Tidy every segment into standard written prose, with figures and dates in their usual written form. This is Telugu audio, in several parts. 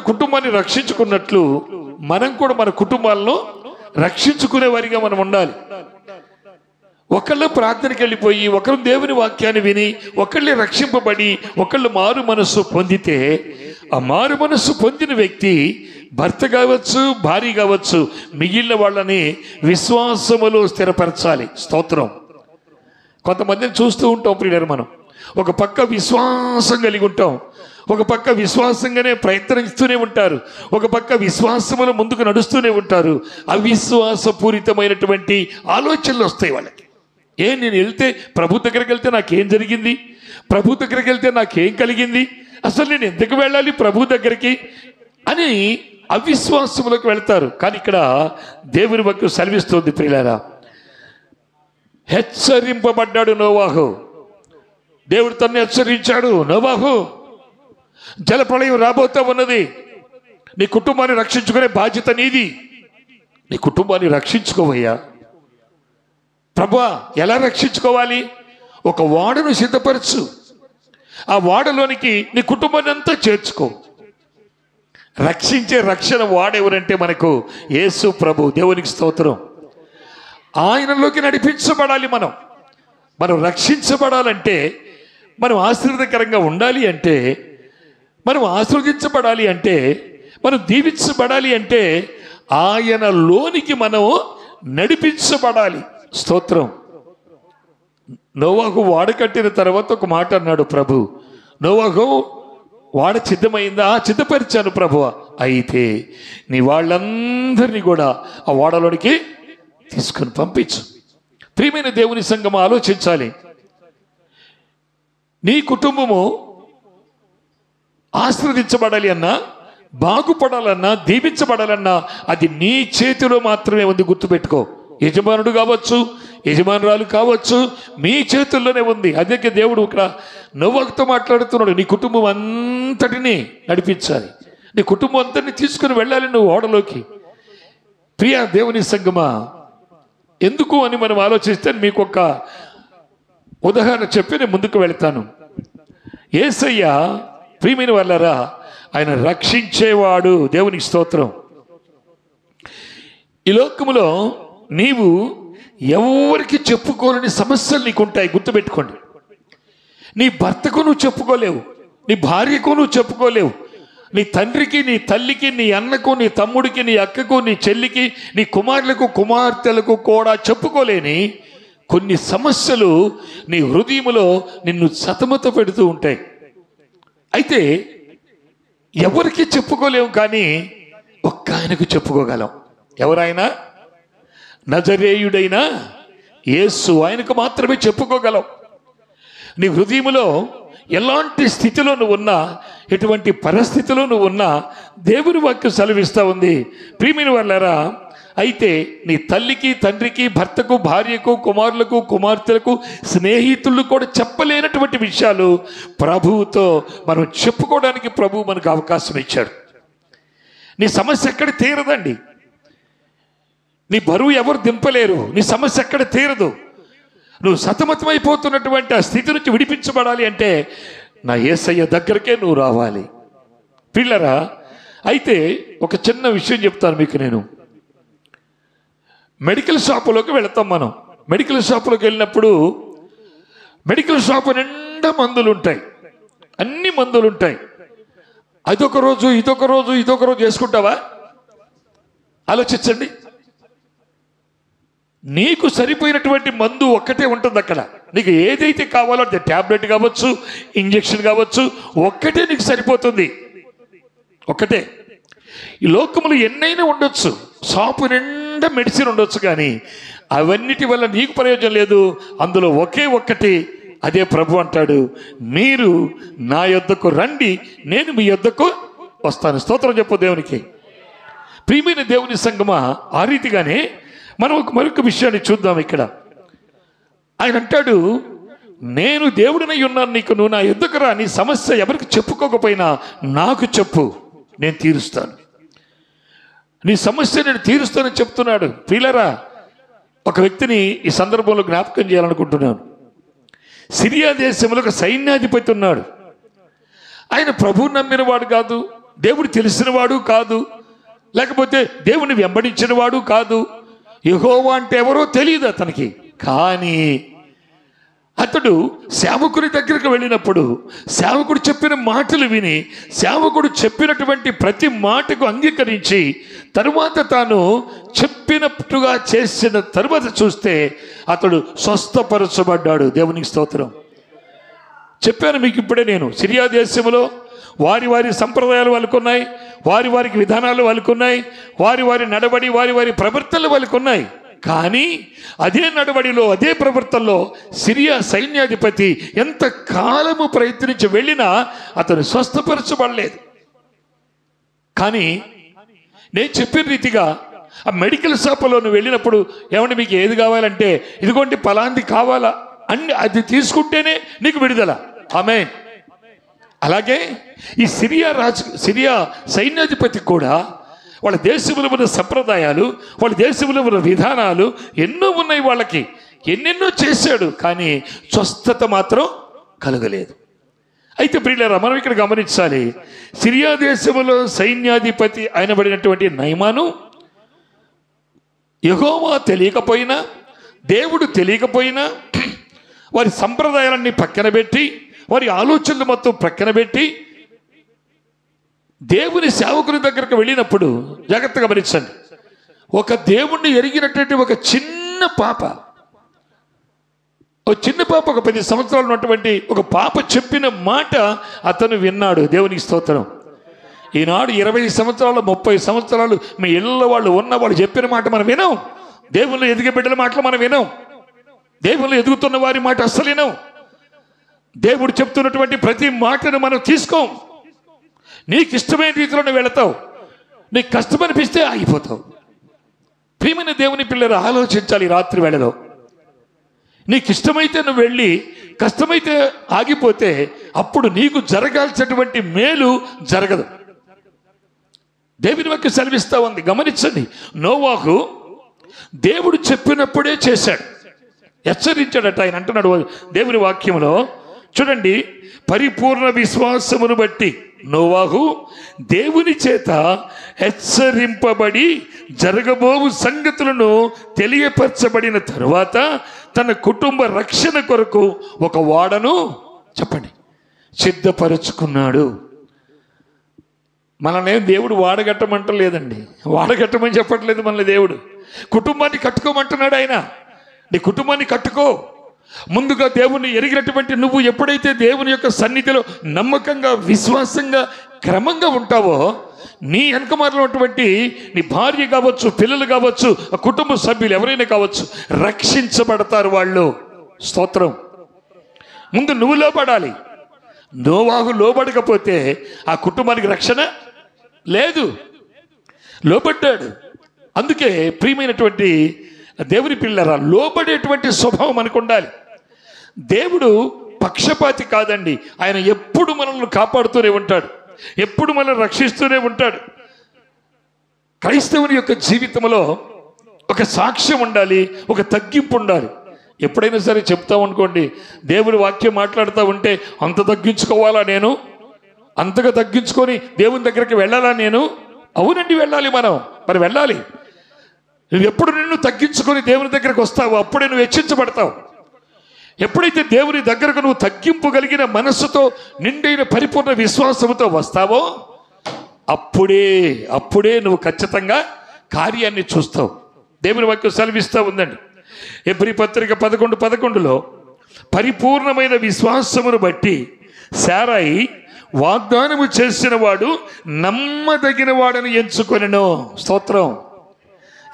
కుటుంబాన్ని రక్షించుకున్నట్లు మనం కూడా మన కుటుంబాలను రక్షించుకునే వారిగా మనం ఉండాలి. ఒకళ్ళు ప్రార్థనకి వెళ్ళిపోయి, ఒకరు దేవుని వాక్యాన్ని విని, ఒకళ్ళే రక్షింపబడి, ఒకళ్ళు మారు మనస్సు పొందితే, ఆ మారు మనస్సు పొందిన వ్యక్తి భర్త కావచ్చు, భార్య కావచ్చు, మిగిలిన వాళ్ళని విశ్వాసములో స్థిరపరచాలి. స్తోత్రం. కొంతమందిని చూస్తూ ఉంటాం ప్రియులారా, మనం ఒక పక్క విశ్వాసం కలిగి ఉంటాం, ఒక పక్క విశ్వాసంగానే ప్రయత్నిస్తూనే ఉంటారు, ఒక పక్క విశ్వాసములో ముందుకు నడుస్తూనే ఉంటారు. అవిశ్వాసపూరితమైనటువంటి ఆలోచనలు వస్తాయి వాళ్ళకి. నేను వెళ్తే ప్రభు దగ్గరికి వెళ్తే నాకేం జరిగింది, ప్రభు దగ్గరికి వెళ్తే నాకేం కలిగింది, అసలు నేను ఎందుకు వెళ్ళాలి ప్రభు దగ్గరికి అని అవిశ్వాసములకు వెళ్తారు. కానీ ఇక్కడ దేవుని వాక్యం సెలవిస్తుంది ప్రియులారా, హెచ్చరింపబడ్డాడు నోవాహు. దేవుడు తన్ను హెచ్చరించాడు, నోవాహు జలప్రళయం రాబోతా ఉన్నది, నీ కుటుంబాన్ని రక్షించుకునే బాధ్యత నీది, నీ కుటుంబాన్ని రక్షించుకోవయ్యా. ప్రభువా, ఎలా రక్షించుకోవాలి? ఒక ఓడను సిద్ధపరచు, ఆ ఓడలోనికి నీ కుటుంబాన్ని అంతా చేర్చుకో. రక్షించే రక్షణ వాడెవరంటే మనకు యేసు ప్రభు. దేవునికి స్తోత్రం. ఆయనలోకి నడిపించబడాలి. మనం రక్షించబడాలంటే, మనం ఆశీర్వాదకరంగా ఉండాలి అంటే, మనం ఆశీర్వదించబడాలి అంటే, మనం దీవించబడాలి అంటే ఆయనలోనికి మనం నడిపించబడాలి. స్తోత్రం. నోవాహు వాడ కట్టిన తర్వాత ఒక మాట అన్నాడు ప్రభు, నోవాహు వాడ సిద్ధమైందా? సిద్ధపరిచాను ప్రభువ, అయితే నీ వాళ్ళందరినీ కూడా ఆ వాడలోనికి తీసుకొని పంపించు. ప్రియమైన దేవుని సంఘం ఆలోచించాలి. నీ కుటుంబము ఆశీర్వదించబడాలి అన్నా, బాగుపడాలన్నా, దీవించబడాలన్నా అది నీ చేతిలో మాత్రమే ఉంది. గుర్తుపెట్టుకో. యజమానుడు కావచ్చు, యజమానురాలు కావచ్చు, మీ చేతుల్లోనే ఉంది. అదే దేవుడు ఇక్కడ నోవాహుతో మాట్లాడుతున్నాడు. నీ కుటుంబం అంతటినీ నడిపించాలి, నీ కుటుంబం అంతటిని తీసుకుని వెళ్ళాలి నువ్వు ఓడలోకి. ప్రియ దేవుని సంగమా, ఎందుకు అని మనం ఆలోచిస్తే మీకు ఒక ఉదాహరణ చెప్పి నేను ముందుకు వెళ్తాను. యేసయ్య ప్రియమైన వాళ్ళారా, ఆయన రక్షించేవాడు. దేవునికి స్తోత్రం. ఈ లోకములో నీవు ఎవరికి చెప్పుకోలేని సమస్యలు నీకుంటాయి. గుర్తుపెట్టుకోండి. నీ భర్తకు నువ్వు చెప్పుకోలేవు, నీ భార్యకు నువ్వు చెప్పుకోలేవు, నీ తండ్రికి, నీ తల్లికి, నీ అన్నకు, నీ తమ్ముడికి, నీ అక్కకు, నీ చెల్లికి, నీ కుమారులకు, కుమార్తెలకు కూడా చెప్పుకోలేని కొన్ని సమస్యలు నీ హృదయములో నిన్ను సతమత పెడుతూ ఉంటాయి. అయితే ఎవరికి చెప్పుకోలేము, కానీ ఒక్క ఆయనకు చెప్పుకోగలం. ఎవరైనా? నజరేయుడైన యేసు. ఆయనకు మాత్రమే చెప్పుకోగలం. నీ హృదయములో ఎలాంటి స్థితిలో నువ్వు ఉన్నా, ఎటువంటి పరిస్థితిలో నువ్వు ఉన్నా, దేవుని వాక్యం సెలవిస్తూ ఉంది. ప్రియమైన వాళ్ళారా, అయితే నీ తల్లికి, తండ్రికి, భర్తకు, భార్యకు, కుమారులకు, కుమార్తెలకు, స్నేహితులు కూడా చెప్పలేనటువంటి విషయాలు ప్రభువుతో మనం చెప్పుకోవడానికి ప్రభువు మనకు అవకాశం ఇచ్చాడు. నీ సమస్య ఎక్కడ తీరదండి, నీ బరువు ఎవరు దింపలేరు, నీ సమస్య ఎక్కడ తీరదు. నువ్వు సతమతమైపోతున్నటువంటి ఆ స్థితి నుంచి విడిపించబడాలి అంటే నా యేసయ్య దగ్గరకే నువ్వు రావాలి. పిల్లరా, అయితే ఒక చిన్న విషయం చెప్తాను మీకు. నేను మెడికల్ షాపులోకి వెళతాం. మనం మెడికల్ షాపులోకి వెళ్ళినప్పుడు మెడికల్ షాపు నిండా మందులు ఉంటాయి, అన్ని మందులు ఉంటాయి. అదొక రోజు, ఇదొక రోజు, ఇదొక రోజు చేసుకుంటావా? ఆలోచించండి. నీకు సరిపోయినటువంటి మందు ఒక్కటే ఉంటుంది అక్కడ. నీకు ఏదైతే కావాలో అది ట్యాబ్లెట్ కావచ్చు, ఇంజెక్షన్ కావచ్చు, ఒక్కటే నీకు సరిపోతుంది, ఒక్కటే. ఈ లోకములు ఎన్నైనా ఉండొచ్చు, షాపు నిండా మెడిసిన్ ఉండొచ్చు, కానీ అవన్నిటి వల్ల నీకు ప్రయోజనం లేదు. అందులో ఒకే ఒక్కటి, అదే ప్రభు అంటాడు, మీరు నా యొద్దకు రండి, నేను మీ యొద్దకు వస్తాను. స్తోత్రం చెప్పు దేవునికి. ప్రియమైన దేవుని సంగమా, ఆ రీతిగానే మనం మరొక విషయాన్ని చూద్దాం. ఇక్కడ ఆయన అంటాడు, నేను దేవుడినై ఉన్నాను నీకు, నువ్వు నా యొద్దకు రా, నీ సమస్య ఎవరికి చెప్పుకోకపోయినా నాకు చెప్పు, నేను తీరుస్తాను. నీ సమస్య నేను తీరుస్తానని చెప్తున్నాడు. ప్రియులారా, ఒక వ్యక్తిని ఈ సందర్భంలో జ్ఞాపకం చేయాలనుకుంటున్నాను. సిరియా దేశంలో ఒక సైన్యాధిపతి ఉన్నాడు. ఆయన ప్రభువు నమ్మినవాడు కాదు, దేవుడు తెలిసినవాడు కాదు, లేకపోతే దేవుని వెంబడించిన వాడు కాదు. యెహోవా అంటే ఎవరో తెలియదు అతనికి. కానీ అతడు సేవకుని దగ్గరికి వెళ్ళినప్పుడు సేవకుడు చెప్పిన మాటలు విని సేవకుడు చెప్పినటువంటి ప్రతి మాటకు అంగీకరించి తరువాత తాను చెప్పినట్టుగా చేసిన తరువాత చూస్తే అతడు స్వస్థపరచబడ్డాడు. దేవునికి స్తోత్రం. చెప్పాను మీకు ఇప్పుడే, నేను సిరియా దేశంలో వారి వారి సంప్రదాయాలు వాళ్ళకున్నాయి, వారి వారికి విధానాలు వాళ్ళకున్నాయి, వారి వారి నడవడి వారి వారి ప్రవర్తనలు వాళ్ళకున్నాయి. కానీ అదే నడవడిలో అదే ప్రవర్తనలో సిరియా సైన్యాధిపతి ఎంత కాలము ప్రయత్నించి వెళ్ళినా అతను స్వస్థపరచబడలేదు. కానీ నేను చెప్పిన రీతిగా ఆ మెడికల్ షాపులో నువ్వు వెళ్ళినప్పుడు ఏమంటే మీకు ఏది కావాలంటే ఇదిగోండి పలాంది కావాలా అని అది తీసుకుంటేనే నీకు విడుదల. ఆమేన్. అలాగే ఈ సిరియా సైన్యాధిపతి కూడా వాళ్ళ దేశంలో ఉన్న సంప్రదాయాలు, వాళ్ళ దేశంలో ఉన్న విధానాలు ఎన్నో ఉన్నాయి, వాళ్ళకి ఎన్నెన్నో చేశాడు, కానీ స్వస్థత మాత్రం కలగలేదు. అయితే ప్రియులారా, మనం ఇక్కడ గమనించాలి, సిరియా దేశంలో సైన్యాధిపతి అయినబడినటువంటి నయమాను యెహోవా తెలియకపోయినా, దేవుడు తెలియకపోయినా, వారి సంప్రదాయాలన్నీ పక్కన పెట్టి, వారి ఆలోచనలు మొత్తం ప్రక్కన పెట్టి దేవుని సేవకుని దగ్గరకు వెళ్ళినప్పుడు జాగ్రత్తగా గమనించండి, ఒక దేవుణ్ణి ఎరిగినటువంటి ఒక చిన్న పాప ఒక 10 సంవత్సరాలు ఉన్నటువంటి ఒక పాప చెప్పిన మాట అతను విన్నాడు. దేవునికి స్తోత్రం. ఈనాడు 20 సంవత్సరాలు 30 సంవత్సరాలు మీ ఇళ్ళ వాళ్ళు ఉన్న వాళ్ళు చెప్పిన మాట మనం వినం. దేవుళ్ళు ఎదిగే బిడ్డల మాటలు మనం వినం. దేవుళ్ళు ఎదుగుతున్న వారి మాట అస్సలు వినం. దేవుడు చెప్తున్నటువంటి ప్రతి మాటను మనం తీసుకోం. నీకు ఇష్టమైన రీతిలోనే వెళతావు, నీకు కష్టం అనిపిస్తే ఆగిపోతావు. ప్రియమైన దేవుని పిల్లలు ఆలోచించాలి. రాత్రి వేళలో నీకు ఇష్టమైతే నువ్వు వెళ్ళి, కష్టమైతే ఆగిపోతే అప్పుడు నీకు జరగాల్సినటువంటి మేలు జరగదు. దేవుని వాక్యం సెలవిస్తా ఉంది. గమనించండి, నోవాహు దేవుడు చెప్పినప్పుడే చేశాడు, హెచ్చరించాడట. ఆయన అంటున్నాడు దేవుని వాక్యంలో, చూడండి, పరిపూర్ణ విశ్వాసమును బట్టి నోవాహు దేవుని చేత హెచ్చరింపబడి జరగబోవు సంగతులను తెలియపరచబడిన తరువాత తన కుటుంబ రక్షణ కొరకు ఒక ఓడను చెప్పండి సిద్ధపరుచుకున్నాడు. మనల్ని దేవుడు వాడగట్టమంటలేదండి, వాడగట్టమని చెప్పట్లేదు. మనల్ని దేవుడు కుటుంబాన్ని కట్టుకోమంటున్నాడు. ఆయన నీ కుటుంబాన్ని కట్టుకో. ముందుగా దేవుని ఎరిగినటువంటి నువ్వు ఎప్పుడైతే దేవుని యొక్క సన్నిధిలో నమ్మకంగా, విశ్వాసంగా, క్రమంగా ఉంటావో, నీ వెనకమారిలో ఉన్నటువంటి నీ భార్య కావచ్చు, పిల్లలు కావచ్చు, కుటుంబ సభ్యులు ఎవరైనా కావచ్చు, రక్షించబడతారు వాళ్ళు. స్తోత్రం. ముందు నువ్వు లోబడాలి. నోవాహు లోబడకపోతే ఆ కుటుంబానికి రక్షణ లేదు. లోబడ్డాడు. అందుకే ప్రియమైనటువంటి దేవుని పిల్లరా, లోబడేటువంటి స్వభావం మనకు ఉండాలి. దేవుడు పక్షపాతి కాదండి. ఆయన ఎప్పుడు మనల్ని కాపాడుతూనే ఉంటాడు, ఎప్పుడు మనల్ని రక్షిస్తూనే ఉంటాడు. క్రైస్తవుని యొక్క జీవితంలో ఒక సాక్ష్యం ఉండాలి, ఒక తగ్గింపు ఉండాలి. ఎప్పుడైనా సరే చెప్తాం అనుకోండి, దేవుని వాక్యం మాట్లాడుతూ ఉంటే అంత తగ్గించుకోవాలా నేను, అంతగా తగ్గించుకొని దేవుని దగ్గరికి వెళ్ళాలా నేను? అవునండి, వెళ్ళాలి. మరి వెళ్ళాలి. నువ్వు ఎప్పుడు నిన్ను తగ్గించుకొని దేవుని దగ్గరకు వస్తావో అప్పుడే నువ్వు హెచ్చించబడతావు. ఎప్పుడైతే దేవుని దగ్గరకు నువ్వు తగ్గింపు కలిగిన మనస్సుతో, నిండైన పరిపూర్ణ విశ్వాసంతో వస్తావో అప్పుడే నువ్వు ఖచ్చితంగా కార్యాన్ని చూస్తావు. దేవుని వాక్యం సెలవిస్తూ ఉందండి. హెబ్రీ పత్రిక 11:11లో పరిపూర్ణమైన విశ్వాసమును బట్టి శారాయి వాగ్దానము చేసిన వాడు నమ్మదగిన వాడని ఎంచుకొనెను. స్తోత్రం.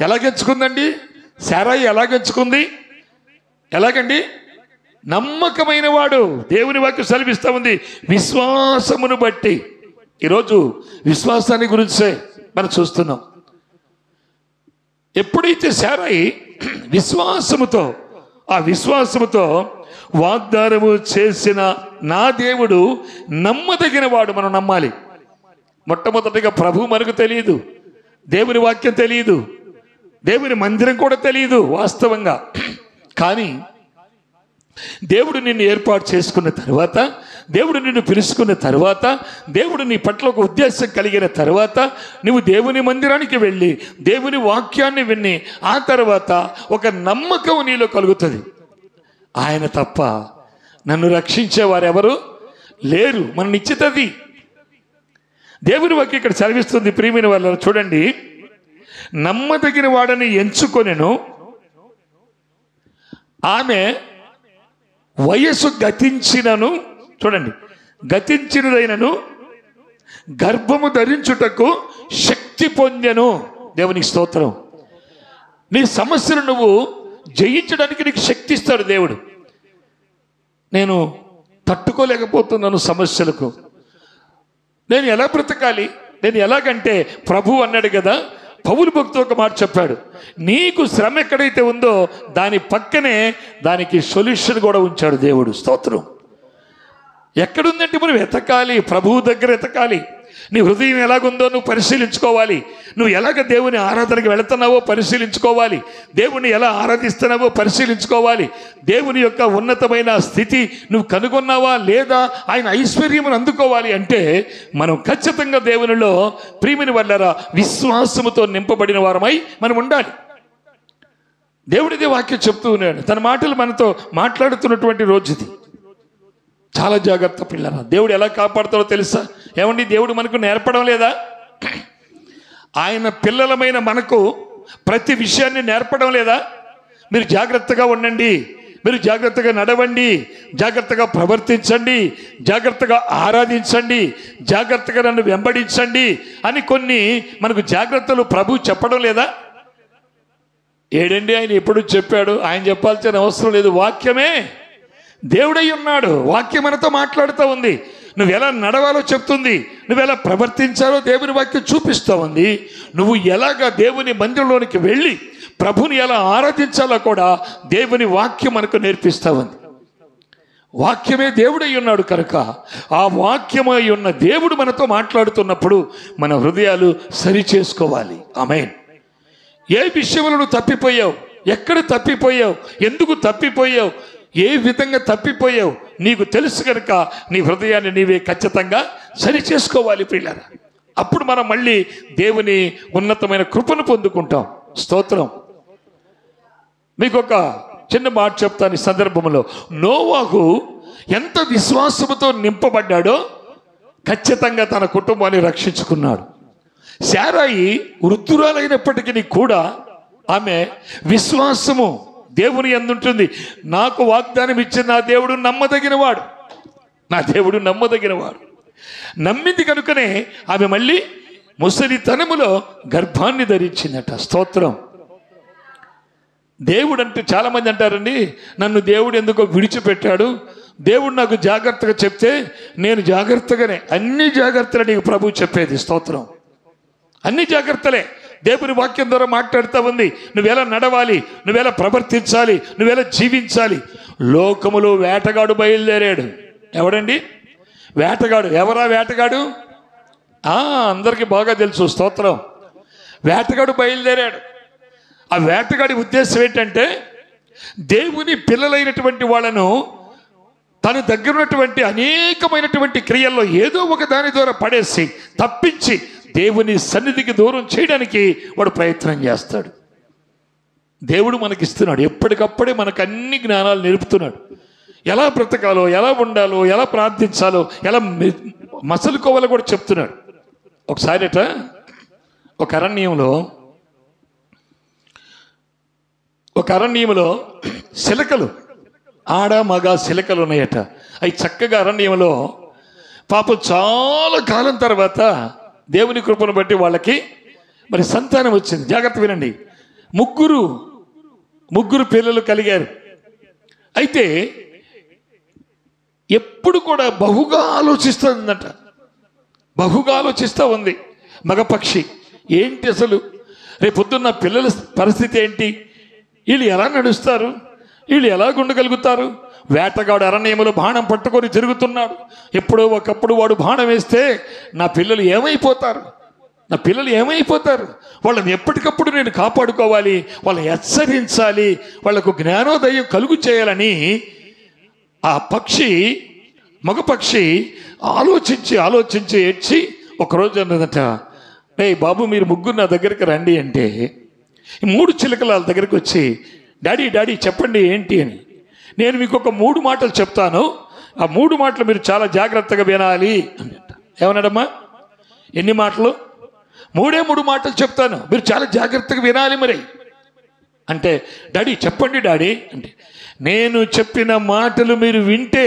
ఎలాగెంచుకుందండి శారాయి? ఎలాగెంచుకుంది? ఎలాగండి? నమ్మకమైన వాడు. దేవుని వాక్యం సెలవిస్తూ ఉంది విశ్వాసమును బట్టి. ఈరోజు విశ్వాసాన్ని గురించే మనం చూస్తున్నాం. ఎప్పుడైతే శారాయి విశ్వాసముతో వాగ్దానము చేసిన నా దేవుడు నమ్మదగిన వాడు, మనం నమ్మాలి. మొట్టమొదటిగా ప్రభు మనకు తెలియదు, దేవుని వాక్యం తెలియదు, దేవుని మందిరం కూడా తెలియదు వాస్తవంగా. కానీ దేవుడు నిన్ను ఏర్పాటు చేసుకున్న తర్వాత, దేవుడు నిన్ను పిలుచుకున్న తర్వాత, దేవుడు నీ పట్ల ఒక ఉద్దేశం కలిగిన తర్వాత నువ్వు దేవుని మందిరానికి వెళ్ళి దేవుని వాక్యాన్ని విని ఆ తర్వాత ఒక నమ్మకం నీలో కలుగుతుంది. ఆయన తప్ప నన్ను రక్షించేవారెవరు లేరు. మన నిశ్చితది దేవుని వాక్యం ఇక్కడ చదివిస్తుంది. ప్రియమైన వాళ్ళను చూడండి, నమ్మదగిన వాడని ఎంచుకొనెను, ఆమె వయస్సు గతించినను, చూడండి, గతించినదైనను గర్భము ధరించుటకు శక్తి పొందెను. దేవునికి స్తోత్రం. నీ సమస్యను నువ్వు జయించడానికి నీకు శక్తి ఇస్తాడు దేవుడు. నేను తట్టుకోలేకపోతున్నాను సమస్యలకు, నేను ఎలా బ్రతకాలి, నేను ఎలాగంటే ప్రభు అన్నాడు కదా, పౌలు భక్తుడు ఒక మాట చెప్పాడు, నీకు శ్రమ ఎక్కడైతే ఉందో దాని పక్కనే దానికి సొల్యూషన్ కూడా ఉంచాడు దేవుడు. స్తోత్రం. ఎక్కడుందంటే మనం ఎతకాలి, ప్రభువు దగ్గర ఎతకాలి. నీ హృదయం ఎలాగుందో నువ్వు పరిశీలించుకోవాలి. నువ్వు ఎలాగ దేవుని ఆరాధనకి వెళుతున్నావో పరిశీలించుకోవాలి. దేవుని ఎలా ఆరాధిస్తున్నావో పరిశీలించుకోవాలి. దేవుని యొక్క ఉన్నతమైన స్థితి నువ్వు కనుగొన్నావా లేదా, ఆయన ఐశ్వర్యమును అందుకోవాలి అంటే మనం ఖచ్చితంగా దేవునిలో ప్రియమైన వాళ్ళరా విశ్వాసముతో నింపబడిన వారమై మనం ఉండాలి. దేవుడిదే వాక్యం చెప్తూ ఉన్నాడు. తన మాటలు మనతో మాట్లాడుతున్నటువంటి రోజుది. చాలా జాగ్రత్త పిల్లరా. దేవుడు ఎలా కాపాడుతాడో తెలుసా? ఏమండి, దేవుడు మనకు నేర్పడం లేదా? ఆయన పిల్లలమైన మనకు ప్రతి విషయాన్ని నేర్పడం లేదా? మీరు జాగ్రత్తగా ఉండండి, మీరు జాగ్రత్తగా నడవండి, జాగ్రత్తగా ప్రవర్తించండి, జాగ్రత్తగా ఆరాధించండి, జాగ్రత్తగా నన్ను వెంబడించండి అని కొన్ని మనకు జాగ్రత్తలు ప్రభు చెప్పడం లేదా? ఏడండి, ఆయన ఎప్పుడు చెప్పాడు? ఆయన చెప్పాల్సిన అవసరం లేదు. వాక్యమే దేవుడై ఉన్నాడు. వాక్యం మనతో మాట్లాడుతూ ఉంది. నువ్వు ఎలా నడవాలో చెప్తుంది, నువ్వు ఎలా ప్రవర్తించాలో దేవుని వాక్యం చూపిస్తూ ఉంది. నువ్వు ఎలాగ దేవుని మందిరంలోనికి వెళ్ళి ప్రభుని ఎలా ఆరాధించాలో కూడా దేవుని వాక్యం మనకు నేర్పిస్తూ ఉంది. వాక్యమే దేవుడై ఉన్నాడు కనుక ఆ వాక్యమై ఉన్న దేవుడు మనతో మాట్లాడుతున్నప్పుడు మన హృదయాలు సరి చేసుకోవాలి. ఆమేన్. ఏ విషయంలో నువ్వు తప్పిపోయావు, ఎక్కడ తప్పిపోయావు, ఎందుకు తప్పిపోయావు, ఏ విధంగా తప్పిపోయావు నీకు తెలుసు కనుక నీ హృదయాన్ని నీవే ఖచ్చితంగా సరి చేసుకోవాలి ప్రియులారా. అప్పుడు మనం మళ్ళీ దేవుని ఉన్నతమైన కృపను పొందుకుంటాం. స్తోత్రం. మీకు ఒక చిన్న మాట చెప్తాను ఈ సందర్భంలో. నోవాహు ఎంత విశ్వాసముతో నింపబడ్డాడో ఖచ్చితంగా తన కుటుంబాన్ని రక్షించుకున్నాడు. శారాయి వృద్ధురాలైనప్పటికీ కూడా ఆమె విశ్వాసము దేవుని ఎందుంటుంది. నాకు వాగ్దానం ఇచ్చిన నా దేవుడు నమ్మదగినవాడు, నా దేవుడు నమ్మదగినవాడు. నమ్మింది కనుకనే ఆమె మళ్ళీ ముసలితనములో గర్భాన్ని ధరించిందట. స్తోత్రం. దేవుడు అంటే చాలామంది అంటారండి, నన్ను దేవుడు ఎందుకో విడిచిపెట్టాడు, దేవుడు నాకు జాగ్రత్తగా చెప్తే నేను జాగ్రత్తగానే, అన్ని జాగ్రత్తలు నీకు ప్రభు చెప్పేది. స్తోత్రం. అన్ని జాగ్రత్తలే దేవుని వాక్యం ద్వారా మాట్లాడుతూ ఉంది. నువ్వెలా నడవాలి, నువ్వెలా ప్రవర్తించాలి, నువ్వెలా జీవించాలి. లోకములో వేటగాడు బయలుదేరాడు. ఎవడండి వేటగాడు? ఎవరా వేటగాడు? అందరికీ బాగా తెలుసు. స్తోత్రం. వేటగాడు బయలుదేరాడు. ఆ వేటగాడి ఉద్దేశం ఏంటంటే దేవుని పిల్లలైనటువంటి వాళ్ళను తన దగ్గర ఉన్నటువంటి అనేకమైనటువంటి క్రియల్లో ఏదో ఒక దాని ద్వారా పడేసి తప్పించి దేవుని సన్నిధికి దూరం చేయడానికి వాడు ప్రయత్నం చేస్తాడు. దేవుడు మనకిస్తున్నాడు, ఎప్పటికప్పుడే మనకు అన్ని జ్ఞానాలు నేర్పుతున్నాడు. ఎలా బ్రతకాలో, ఎలా ఉండాలో, ఎలా ప్రార్థించాలో, ఎలా మసలుకోవాలో కూడా చెప్తున్నాడు. ఒకసారిట ఒక అరణ్యంలో శిలకలు, ఆడ మగ శిలకలు ఉన్నాయట. అవి చక్కగా అరణ్యంలో పాపం చాలా కాలం తర్వాత దేవుని కృపను బట్టి వాళ్ళకి మరి సంతానం వచ్చింది. జాగ్రత్త వినండి. ముగ్గురు పిల్లలు కలిగారు. అయితే ఎప్పుడు కూడా బహుగా ఆలోచిస్తుందట, బహుగా ఆలోచిస్తూ ఉంది మగపక్షి. ఏంటి అసలు రేపొద్దున్న పిల్లల పరిస్థితి ఏంటి, వీళ్ళు ఎలా నడుస్తారు, వీళ్ళు ఎలా ఉండగలుగుతారు? వేటగాడు అరణ్యములో బాణం పట్టుకొని తిరుగుతున్నాడు. ఎప్పుడో ఒకప్పుడు వాడు బాణం వేస్తే నా పిల్లలు ఏమైపోతారు, నా పిల్లలు ఏమైపోతారు? వాళ్ళని ఎప్పటికప్పుడు నేను కాపాడుకోవాలి, వాళ్ళని హెచ్చరించాలి, వాళ్లకు జ్ఞానోదయం కలుగు చేయాలని ఆ పక్షి మగపక్షి ఆలోచించి ఆలోచించి ఏడ్చి ఒకరోజు అన్నదట, బాబు మీరు ముగ్గురు నా దగ్గరికి రండి అంటే ఈ 3 చిలుకలు వాళ్ళ దగ్గరికి వచ్చి, డాడీ డాడీ చెప్పండి ఏంటి అని. నేను మీకు ఒక 3 మాటలు చెప్తాను, ఆ 3 మాటలు మీరు చాలా జాగ్రత్తగా వినాలి అని. ఏమన్నాడమ్మా? ఎన్ని మాటలు? 3 మాటలు చెప్తాను, మీరు చాలా జాగ్రత్తగా వినాలి మరి అంటే, డాడీ చెప్పండి డాడీ అంటే, నేను చెప్పిన మాటలు మీరు వింటే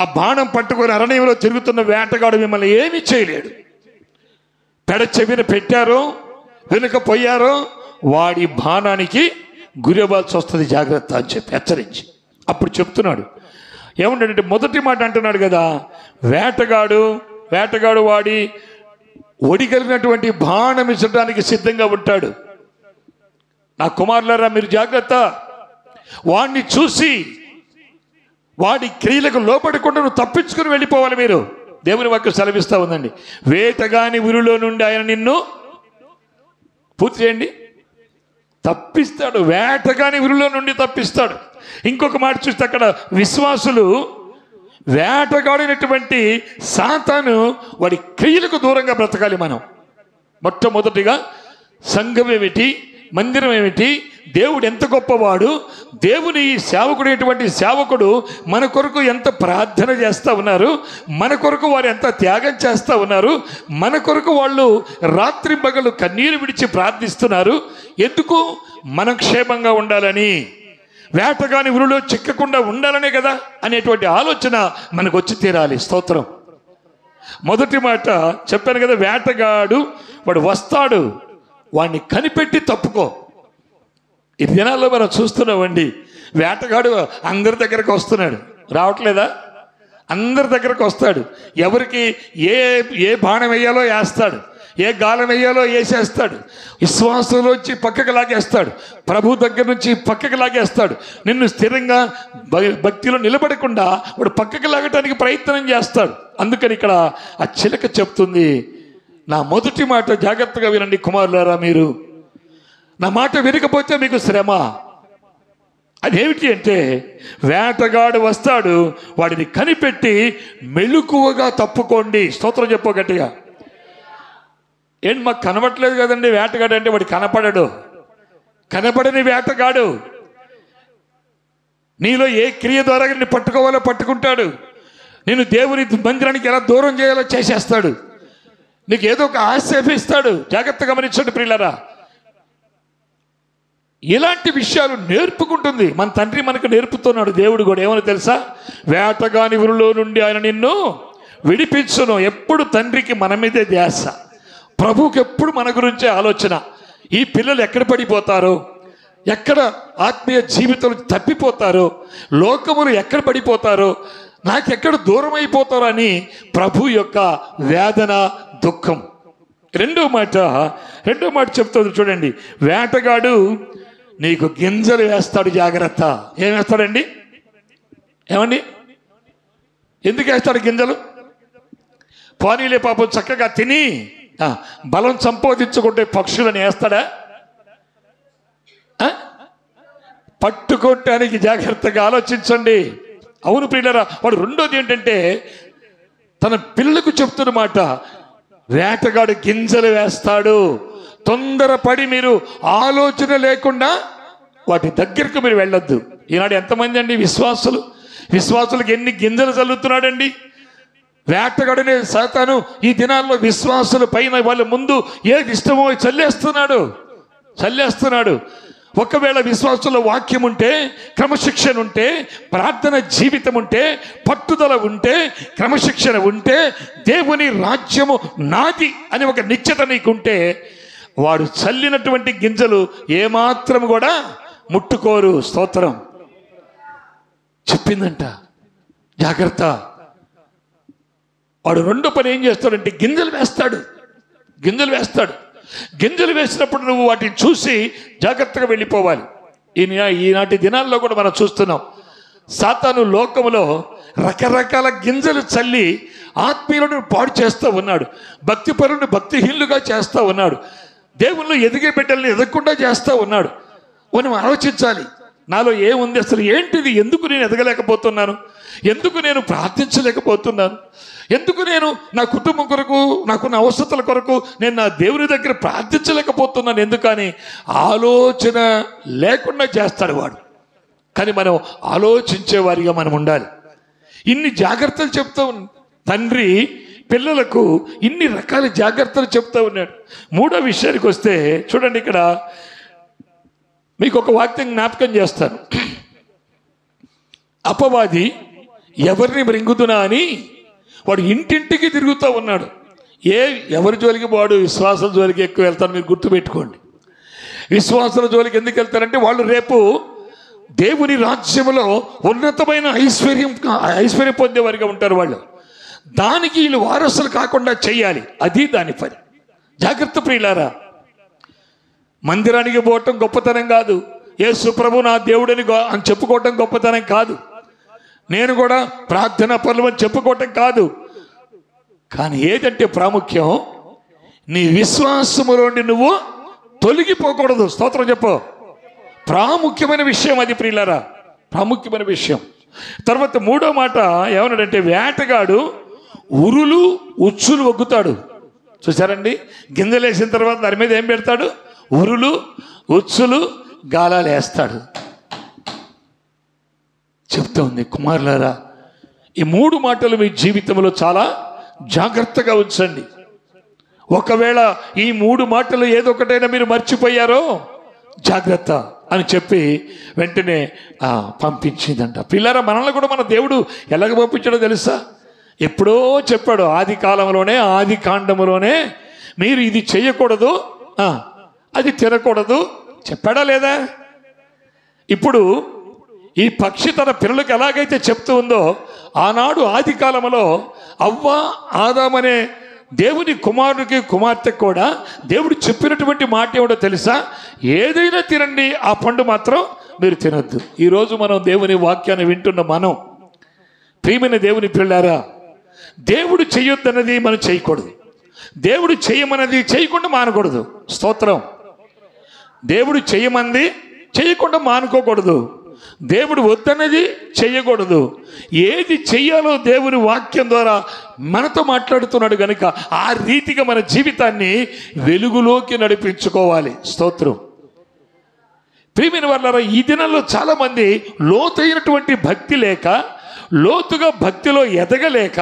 ఆ బాణం పట్టుకొని అరణ్యంలో తిరుగుతున్న వేటగాడు మిమ్మల్ని ఏమీ చేయలేడు. పెడ చెవిన పెట్టారో వెనుకపోయారో వాడి బాణానికి గురవ్వాల్సి వస్తుంది, జాగ్రత్త అని చెప్పి హెచ్చరించి అప్పుడు చెప్తున్నాడు. ఏమంటాడంటే మొదటి మాట అంటున్నాడు కదా, వేటగాడు వాడి ఒడిగలిగినటువంటి బాణం ఇచ్చడానికి సిద్ధంగా ఉంటాడు. నా కుమారులారా మీరు జాగ్రత్త, వాడిని చూసి వాడి క్రియలకు లోపడకుండా నువ్వు తప్పించుకుని వెళ్ళిపోవాలి. మీరు దేవుని వాక్యం సెలవిస్తూ ఉందండి, వేటగాని ఉరిలో నుండి ఆయన నిన్ను పూర్తి చేయండి తప్పిస్తాడు. వేటగాని ఉరిలో నుండి తప్పిస్తాడు. ఇంకొక మాట చూస్తే అక్కడ విశ్వాసులు వేటగాడినటువంటి సాతాను వాడి క్రియలకు దూరంగా బ్రతకాలి. మనం మొట్టమొదటిగా సంఘం ఏమిటి, మందిరం ఏమిటి, దేవుడు ఎంత గొప్పవాడు, దేవుని సేవకుడైనటువంటి సేవకుడు మన కొరకు ఎంత ప్రార్థన చేస్తూ ఉన్నారు, మన కొరకు వారు ఎంత త్యాగం చేస్తూ ఉన్నారు, మన కొరకు వాళ్ళు రాత్రి పగలు కన్నీరు విడిచి ప్రార్థిస్తున్నారు. ఎందుకు? మనం క్షేమంగా ఉండాలని, వేటగాని ఉరిలో చిక్కకుండా ఉండాలనే కదా అనేటువంటి ఆలోచన మనకు వచ్చి తీరాలి. స్తోత్రం. మొదటి మాట చెప్పాను కదా, వేటగాడు వాడు వస్తాడు, వాడిని కనిపెట్టి తప్పుకో. ఈ దినాల్లో మనం చూస్తున్నామండి, వేటగాడు అందరి దగ్గరకు వస్తున్నాడు, రావట్లేదా? అందరి దగ్గరకు వస్తాడు. ఎవరికి ఏ బాణం వేయాలో వేస్తాడు, ఏ గాలం వేయాలో వేసేస్తాడు. విశ్వాసంలోంచి పక్కకు లాగేస్తాడు, ప్రభు దగ్గర నుంచి పక్కకు లాగేస్తాడు. నిన్ను స్థిరంగా భక్తిలో నిలబడకుండా వాడు పక్కకు లాగటానికి ప్రయత్నం చేస్తాడు. అందుకని ఇక్కడ ఆ చిలక చెప్తుంది, నా మొదటి మాట జాగ్రత్తగా వినండి కుమారులారా, మీరు నా మాట వినకపోతే మీకు శ్రమ. అదేమిటి అంటే, వేటగాడు వస్తాడు, వాడిని కనిపెట్టి మెలకువగా తప్పుకోండి. స్తోత్రం చెప్పు గట్టిగా. ఏంటి మాకు కనబడట్లేదు కదండి వేటగాడు అంటే? వాడు కనపడడు, కనబడని వేటగాడు. నీలో ఏ క్రియ ద్వారా నిన్ను పట్టుకోవాలో పట్టుకుంటాడు, నేను దేవుని మందిరానికి ఎలా దూరం చేయాలో చేసేస్తాడు, నీకు ఏదో ఒక ఆశేపిస్తాడు. జాగ్రత్తగా గమనించండి ప్రియులారా, ఇలాంటి విషయాలు నేర్పుకుంటుంది మన తండ్రి, మనకు నేర్పుతున్నాడు దేవుడు కూడా. ఏమని తెలుసా? వేటగాని ఉరిలో నుండి ఆయన నిన్ను విడిపించును. ఎప్పుడు తండ్రికి మన మీదే ధ్యాస, ప్రభువుకి ఎప్పుడు మన గురించే ఆలోచన. ఈ పిల్లలు ఎక్కడ పడిపోతారో, ఎక్కడ ఆత్మీయ జీవితం తప్పిపోతారో, లోకములు ఎక్కడ పడిపోతారో, నాకెక్కడ దూరం అయిపోతారో అని ప్రభు యొక్క వేదన, దుఃఖం. రెండో మాట చెప్తుంది చూడండి, వేటగాడు నీకు గింజలు వేస్తాడు, జాగ్రత్త. ఏం వేస్తాడండి? ఏమండి, ఎందుకు వేస్తాడు గింజలు? పోనీలే పాపం చక్కగా తిని బలం సంపాదించుకుంటే పక్షులను వేస్తాడా? పట్టుకోవటానికి జాగ్రత్తగా ఆలోచించండి. అవును ప్రియులారా. వాడు రెండోది ఏంటంటే, తన పిల్లలకు చెప్తున్న మాట, వేటగాడు గింజలు వేస్తాడు. తొందరపడి మీరు ఆలోచన లేకుండా వాటి దగ్గరకు మీరు వెళ్ళొద్దు. ఈనాడు ఎంతమంది అండి విశ్వాసులకు ఎన్ని గింజలు చల్లుతున్నాడండి వేటగాడనే సాతాను. ఈ దినాల్లో విశ్వాసుల పైన వాళ్ళ ముందు ఏది ఇష్టమో చల్లేస్తున్నాడు. ఒకవేళ విశ్వాసుల వాక్యం ఉంటే, క్రమశిక్షణ ఉంటే, ప్రార్థన జీవితం ఉంటే, పట్టుదల ఉంటే, క్రమశిక్షణ ఉంటే, దేవుని రాజ్యము నాది అని ఒక నిశ్చయత నీకుంటే, వాడు చల్లినటువంటి గింజలు ఏమాత్రం కూడా ముట్టుకోరు. స్తోత్రం. చెప్పిందంట, జాగ్రత్త. వాడు రెండో పని ఏం చేస్తాడంటే గింజలు వేస్తాడు. గింజలు వేసినప్పుడు నువ్వు వాటిని చూసి జాగ్రత్తగా వెళ్ళిపోవాలి. ఈనాటి దినాల్లో కూడా మనం చూస్తున్నాం, సాతాను లోకములో రకరకాల గింజలు చల్లి ఆత్మీయులను పాడు చేస్తూ ఉన్నాడు, భక్తి పరులను భక్తిహీనులుగా చేస్తూ ఉన్నాడు, దేవుళ్ళు ఎదిగే బిడ్డల్ని ఎదగకుండా చేస్తూ ఉన్నాడు. మనం ఆలోచించాలి. నాలో ఏముంది, అసలు ఏంటిది, ఎందుకు నేను ఎదగలేకపోతున్నాను, ఎందుకు నేను ప్రార్థించలేకపోతున్నాను, ఎందుకు నేను నా కుటుంబం కొరకు, నాకున్న అవసరతల కొరకు నేను నా దేవుని దగ్గర ప్రార్థించలేకపోతున్నాను, ఎందుకని ఆలోచన లేకుండా చేస్తాడు వాడు. కానీ మనం ఆలోచించేవారిగా మనం ఉండాలి. ఇన్ని జాగ్రత్తలు చెప్తూ తండ్రి పిల్లలకు ఇన్ని రకాల జాగ్రత్తలు చెప్తూ ఉన్నాడు. మూడో విషయానికి వస్తే చూడండి, ఇక్కడ మీకు ఒక వాక్యం జ్ఞాపకం చేస్తాను. అపవాది ఎవరిని మృంగుతున్నా అని వాడు ఇంటింటికి తిరుగుతూ ఉన్నాడు. ఎవరి జోలికి వాడు విశ్వాసాల జోలికి ఎక్కువ వెళ్తారు. మీరు గుర్తుపెట్టుకోండి. విశ్వాసాల జోలికి ఎందుకు వెళ్తారంటే వాళ్ళు రేపు దేవుని రాజ్యంలో ఉన్నతమైన ఐశ్వర్యం పొందేవారిగా ఉంటారు. వాళ్ళు దానికి వీళ్ళు వారసులు కాకుండా చేయాలి, అది దాని పని. జాగ్రత్త ప్రియులారా. మందిరానికి పోవటం గొప్పతనం కాదు, యేసు ప్రభు నా దేవుడని అని చెప్పుకోవటం గొప్పతనం కాదు, నేను కూడా ప్రార్థనా పనులు అని చెప్పుకోవటం కాదు. కానీ ఏదంటే ప్రాముఖ్యం, నీ విశ్వాసములోండి నువ్వు తొలగిపోకూడదు. స్తోత్రం చెప్పు. ప్రాముఖ్యమైన విషయం అది ప్రియులారా, ప్రాముఖ్యమైన విషయం. తర్వాత మూడో మాట ఏమన్నాడంటే, వేటగాడు ఉరులు ఉచ్చులు ఒగ్గుతాడు. చూసారండి, గింజలు వేసిన తర్వాత దాని మీద ఏం పెడతాడు? ఉరులు ఉచ్చులు గాలాలు వేస్తాడు. చెప్తా ఉంది, కుమారులారా, ఈ మూడు మాటలు మీ జీవితంలో చాలా జాగ్రత్తగా ఉంచండి. ఒకవేళ ఈ మూడు మాటలు ఏదో ఒకటైనా మీరు మర్చిపోయారో జాగ్రత్త అని చెప్పి వెంటనే పంపించిందంట. పిల్లరా, మనల్ని కూడా మన దేవుడు ఎలాగ పంపించాడో తెలుసా? ఎప్పుడో చెప్పాడు, ఆది కాలంలోనే, ఆది కాండములోనే మీరు ఇది చేయకూడదు, అది తినకూడదు చెప్పాడా లేదా? ఇప్పుడు ఈ పక్షి తన పిల్లలకు ఎలాగైతే చెప్తూ ఉందో, ఆనాడు ఆది కాలంలో అవ్వ ఆదామనే దేవుని కుమారుడికి కుమార్తెకు కూడా దేవుడు చెప్పినటువంటి మాట ఏమిటో తెలుసా? ఏదైనా తినండి, ఆ పండు మాత్రం మీరు తినొద్దు. ఈరోజు మనం దేవుని వాక్యాన్ని వింటున్న మనం, ప్రియమైన దేవుని పిల్లారా, దేవుడు చెయ్యొద్దన్నది మనం చేయకూడదు, దేవుడు చేయమన్నది చేయకుండా మానకూడదు. స్తోత్రం. దేవుడు చేయమంది చేయకుండా మానుకోకూడదు, దేవుడు వద్దన్నది చెయ్యకూడదు. ఏది చెయ్యాలో దేవుని వాక్యం ద్వారా మనతో మాట్లాడుతున్నాడు కనుక ఆ రీతిగా మన జీవితాన్ని వెలుగులోకి నడిపించుకోవాలి. స్తోత్రం. ప్రియమైన వాళ్ళారా, ఈ దినాల్లో చాలామంది లోతైనటువంటి భక్తి లేక, లోతుగా భక్తిలో ఎదగలేక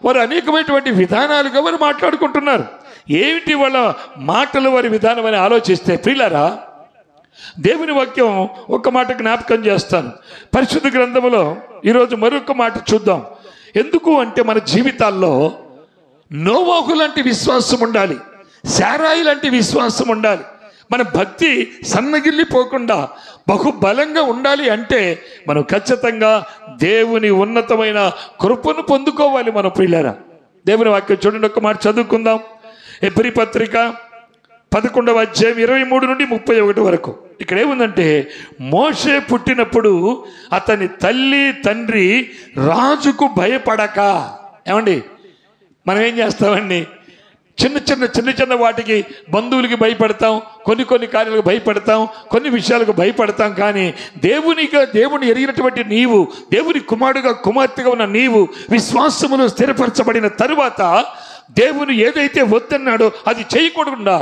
వారు అనేకమైనటువంటి విధానాలుగా వారు మాట్లాడుకుంటున్నారు. ఏమిటి వాళ్ళ మాటలు, వారి విధానం అని ఆలోచిస్తే ప్రియులారా, దేవుని వాక్యం ఒక మాట జ్ఞాపకం చేస్తాను. పరిశుద్ధ గ్రంథములో ఈరోజు మరొక మాట చూద్దాం. ఎందుకు అంటే మన జీవితాల్లో నోవాహు లాంటి విశ్వాసం ఉండాలి, శారాయి లాంటి విశ్వాసం ఉండాలి. మన భక్తి సన్నగిల్లిపోకుండా బహుబలంగా ఉండాలి అంటే మనం ఖచ్చితంగా దేవుని ఉన్నతమైన కృపను పొందుకోవాలి. మన ప్రియులారా, దేవుని వాక్యం చూడండి, ఒక మాట చదువుకుందాం. హెబ్రీ పత్రిక 11వ అధ్యాయం 23 నుండి 31 వరకు. ఇక్కడ ఏముందంటే, మోషే పుట్టినప్పుడు అతని తల్లి తండ్రి రాజుకు భయపడక. ఏమండి, మనం ఏం చేస్తామండి? చిన్న చిన్న వాటికి బంధువులకి భయపడతాం, కొన్ని కార్యాలకు భయపడతాం, కొన్ని విషయాలకు భయపడతాం. కానీ దేవుని ఎరిగినటువంటి నీవు, దేవుని కుమారుడుగా కుమార్తెగా ఉన్న నీవు విశ్వాసములో స్థిరపరచబడిన తరువాత దేవుని ఏదైతే వద్దన్నాడో అది చేయకుండా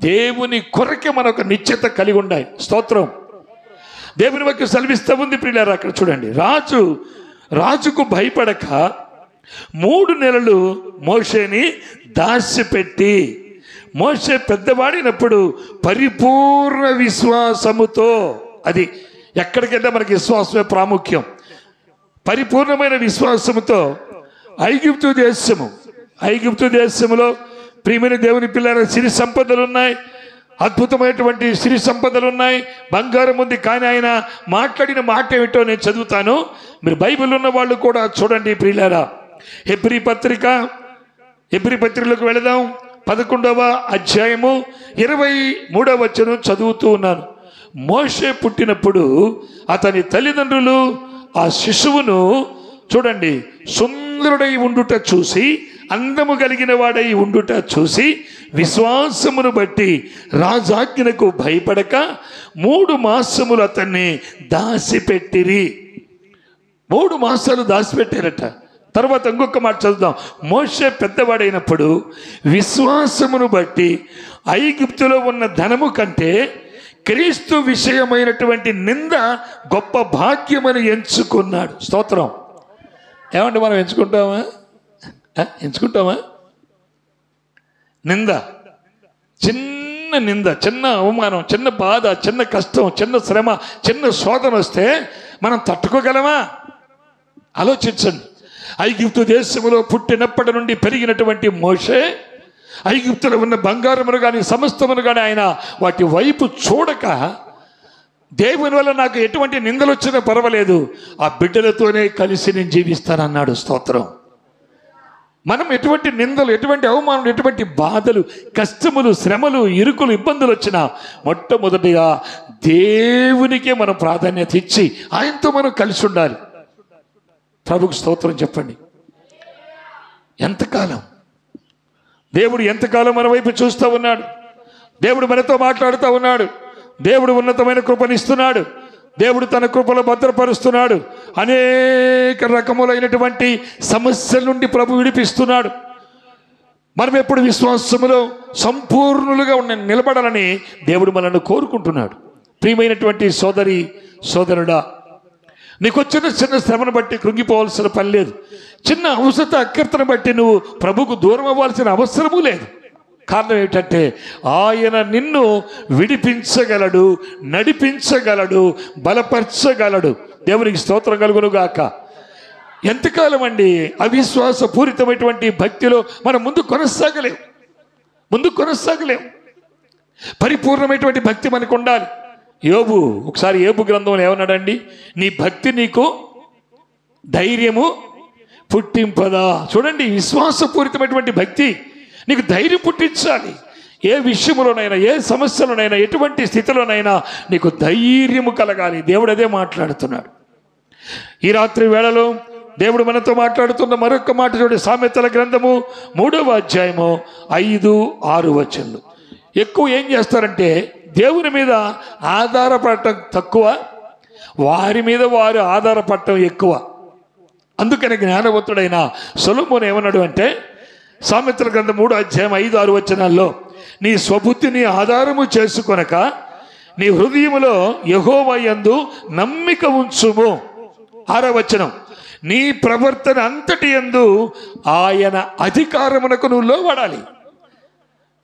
దేవుని కొరకే మనకు నిశ్చయత కలిగి ఉండాలి. స్తోత్రం. దేవుని వాక్యం సెలవిస్తూ ఉంది ప్రియులారా. అక్కడ చూడండి, రాజుకు భయపడక 3 నెలలు మోషేని దాచిపెట్టి, మోషే పెద్దవాడినప్పుడు పరిపూర్ణ విశ్వాసముతో, అది ఎక్కడికైనా మనకి విశ్వాసమే ప్రాముఖ్యం, పరిపూర్ణమైన విశ్వాసముతో ఐగుప్తు దేశములో ప్రియమైన దేవుని పిల్లల సిరి సంపదలు ఉన్నాయి, అద్భుతమైనటువంటి సిరి సంపదలు ఉన్నాయి, బంగారం ఉంది. కానీ ఆయన మాట్లాడిన మాట ఏమిటో నేను చదువుతాను, మీరు బైబిల్ ఉన్న వాళ్ళు కూడా చూడండి ప్రియులారా. హెబ్రీ పత్రికలోకి వెళదాం. 11వ అధ్యాయము 23వ వచనం చదువుతూ ఉన్నాను. మోషే పుట్టినప్పుడు అతని తల్లిదండ్రులు ఆ శిశువును చూడండి సుందరుడై ఉండుట చూసి అందము కలిగిన వాడై ఉండుట చూసి విశ్వాసమును బట్టి రాజాజ్ఞకు భయపడక 3 మాసములు అతన్ని దాసిపెట్టిరి. 3 మాసాలు దాచిపెట్టారట. తర్వాత ఇంకొక మాట చదువుదాం. మోషే పెద్దవాడైనప్పుడు విశ్వాసమును బట్టి ఐగుప్తులో ఉన్న ధనము కంటే క్రీస్తు విషయమైనటువంటి నింద గొప్ప భాగ్యమని ఎంచుకున్నాడు. స్తోత్రం. ఏమంటే మనం ఎంచుకుంటామా? నింద, చిన్న నింద, చిన్న అవమానం, చిన్న బాధ, చిన్న కష్టం, చిన్న శ్రమ, చిన్న శోధన వస్తే మనం తట్టుకోగలమా? ఆలోచించండి. ఐగుప్తు దేశంలో పుట్టినప్పటి నుండి పెరిగినటువంటి మోషే ఐగుప్తులో ఉన్న బంగారమును కానీ సమస్తమును కానీ ఆయన వాటి వైపు చూడక, దేవుని వల్ల నాకు ఎటువంటి నిందలు వచ్చినా పర్వాలేదు, ఆ బిడ్డలతోనే కలిసి నేను జీవిస్తానన్నాడు. స్తోత్రం. మనం ఎటువంటి నిందలు, ఎటువంటి అవమానం, ఎటువంటి బాధలు, కష్టములు, శ్రమలు, ఇరుకులు, ఇబ్బందులు వచ్చినా మొట్టమొదటిగా దేవునికే మనం ప్రాధాన్యత ఇచ్చి ఆయనతో మనం కలిసి ఉండాలి. ప్రభుకు స్తోత్రం చెప్పండి. ఎంతకాలం దేవుడు ఎంతకాలం మన వైపు చూస్తూ ఉన్నాడు. దేవుడు మనతో మాట్లాడుతూ ఉన్నాడు. దేవుడు ఉన్నతమైన కృపనిస్తున్నాడు. దేవుడు తన కృపలో భద్రపరుస్తున్నాడు. అనేక రకములైనటువంటి సమస్యల నుండి ప్రభు విడిపిస్తున్నాడు. మనం ఎప్పుడు విశ్వాసములో సంపూర్ణులుగా నిలబడాలని దేవుడు మనల్ని కోరుకుంటున్నాడు. ప్రియమైనటువంటి సోదరి సోదరుడా, నీకు వచ్చిన చిన్న శ్రమను బట్టి కృంగిపోవాల్సిన పని లేదు. చిన్న అవసరత అక్కర్తను బట్టి నువ్వు ప్రభుకు దూరం అవ్వాల్సిన అవసరమూ లేదు. కారణం ఏమిటంటే ఆయన నిన్ను విడిపించగలడు, నడిపించగలడు, బలపరచగలడు. దేవునికి స్తోత్రం కలుగును గాక. ఎంతకాలం అండి అవిశ్వాస పూరితమైనటువంటి భక్తిలో మనం ముందు కొనసాగలేం. పరిపూర్ణమైనటువంటి భక్తి మనకు ఉండాలి. యోబు, ఒకసారి యోబు గ్రంథంలో ఏమన్నాడండి? నీ భక్తి నీకు ధైర్యము పుట్టింపదా. చూడండి, విశ్వాసపూరితమైనటువంటి భక్తి నీకు ధైర్యం పుట్టించాలి. ఏ విషయంలోనైనా, ఏ సమస్యలోనైనా, ఎటువంటి స్థితిలోనైనా నీకు ధైర్యము కలగాలి. దేవుడు అదే మాట్లాడుతున్నాడు. ఈ రాత్రి వేళలో దేవుడు మనతో మాట్లాడుతున్న మరొక మాట చూడండి. సామెతల గ్రంథము 3వ అధ్యాయము 5-6 వచనాలు. ఎక్కువ ఏం చేస్తారంటే దేవుని మీద ఆధారపడటం తక్కువ, వారి మీద వారు ఆధారపడటం ఎక్కువ. అందుకని జ్ఞానవంతుడైన సొలొమోను ఏమన్నాడు అంటే, సామెతల గ్రంథం 3వ అధ్యాయం 5-6 వచనాల్లో, నీ స్వబుద్ధిని ఆధారము చేసుకొనక నీ హృదయములో యెహోవా యందు నమ్మిక ఉంచుము. 6వ వచనం, నీ ప్రవర్తన అంతటి యందు ఆయన అధికారమునకు నువ్వు లోబడాలి.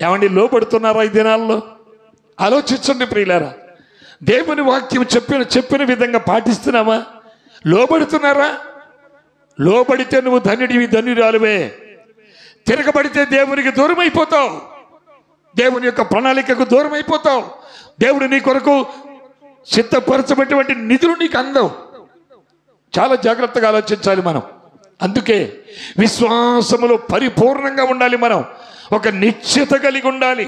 ఏమండి, లోబడుతున్నారా ఈ దినాల్లో? ఆలోచించండి ప్రియులారా. దేవుని వాక్యం చెప్పిన విధంగా పాటిస్తున్నామా? లోబడుతున్నారా? లోబడితే నువ్వు ధన్యుడివి, ధన్యురాలువే. తిరగబడితే దేవునికి దూరం అయిపోతావు. దేవుని యొక్క ప్రణాళికకు దూరం అయిపోతావు. దేవుడు నీ కొరకు సిద్ధపరచబడినటువంటి నిధులు నీకు అందవు. చాలా జాగ్రత్తగా ఆలోచించాలి మనం. అందుకే విశ్వాసములో పరిపూర్ణంగా ఉండాలి. మనం ఒక నిశ్చయత కలిగి ఉండాలి.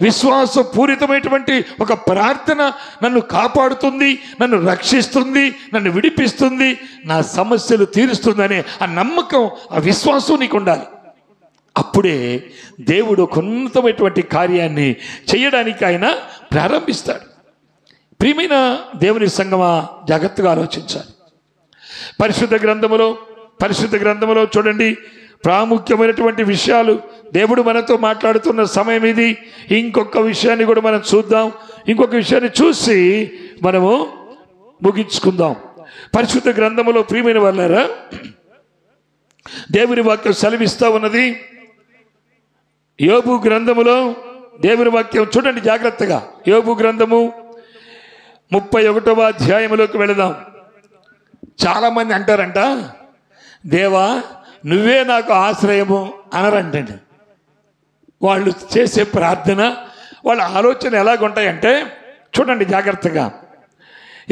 విశ్వాసపూరితమైనటువంటి ఒక ప్రార్థన నన్ను కాపాడుతుంది, నన్ను రక్షిస్తుంది, నన్ను విడిపిస్తుంది, నా సమస్యలు తీరుస్తుందనే ఆ నమ్మకం, ఆ విశ్వాసం నీకు ఉండాలి. అప్పుడే దేవుడు ఒక ఉన్నతమైనటువంటి కార్యాన్ని చేయడానికి ఆయన ప్రారంభిస్తాడు. ప్రియమైన దేవుని సంగమా, జాగ్రత్తగా ఆలోచించాలి. పరిశుద్ధ గ్రంథములో చూడండి, ప్రాముఖ్యమైనటువంటి విషయాలు దేవుడు మనతో మాట్లాడుతున్న సమయం ఇది. ఇంకొక విషయాన్ని కూడా మనం చూద్దాం. ఇంకొక విషయాన్ని చూసి మనము ముగించుకుందాం. పరిశుద్ధ గ్రంథములో ప్రియమైన వాళ్ళారా, దేవుని వాక్యం సెలవిస్తూ ఉన్నది. యోబు గ్రంథములో దేవుని వాక్యం చూడండి జాగ్రత్తగా. యోబు గ్రంథము 31వ అధ్యాయములోకి వెళదాం. చాలామంది అంటారంట, దేవా నువ్వే నాకు ఆశ్రయము అనరంటండి. వాళ్ళు చేసే ప్రార్థన, వాళ్ళ ఆలోచన ఎలాగుంటాయంటే చూడండి జాగ్రత్తగా.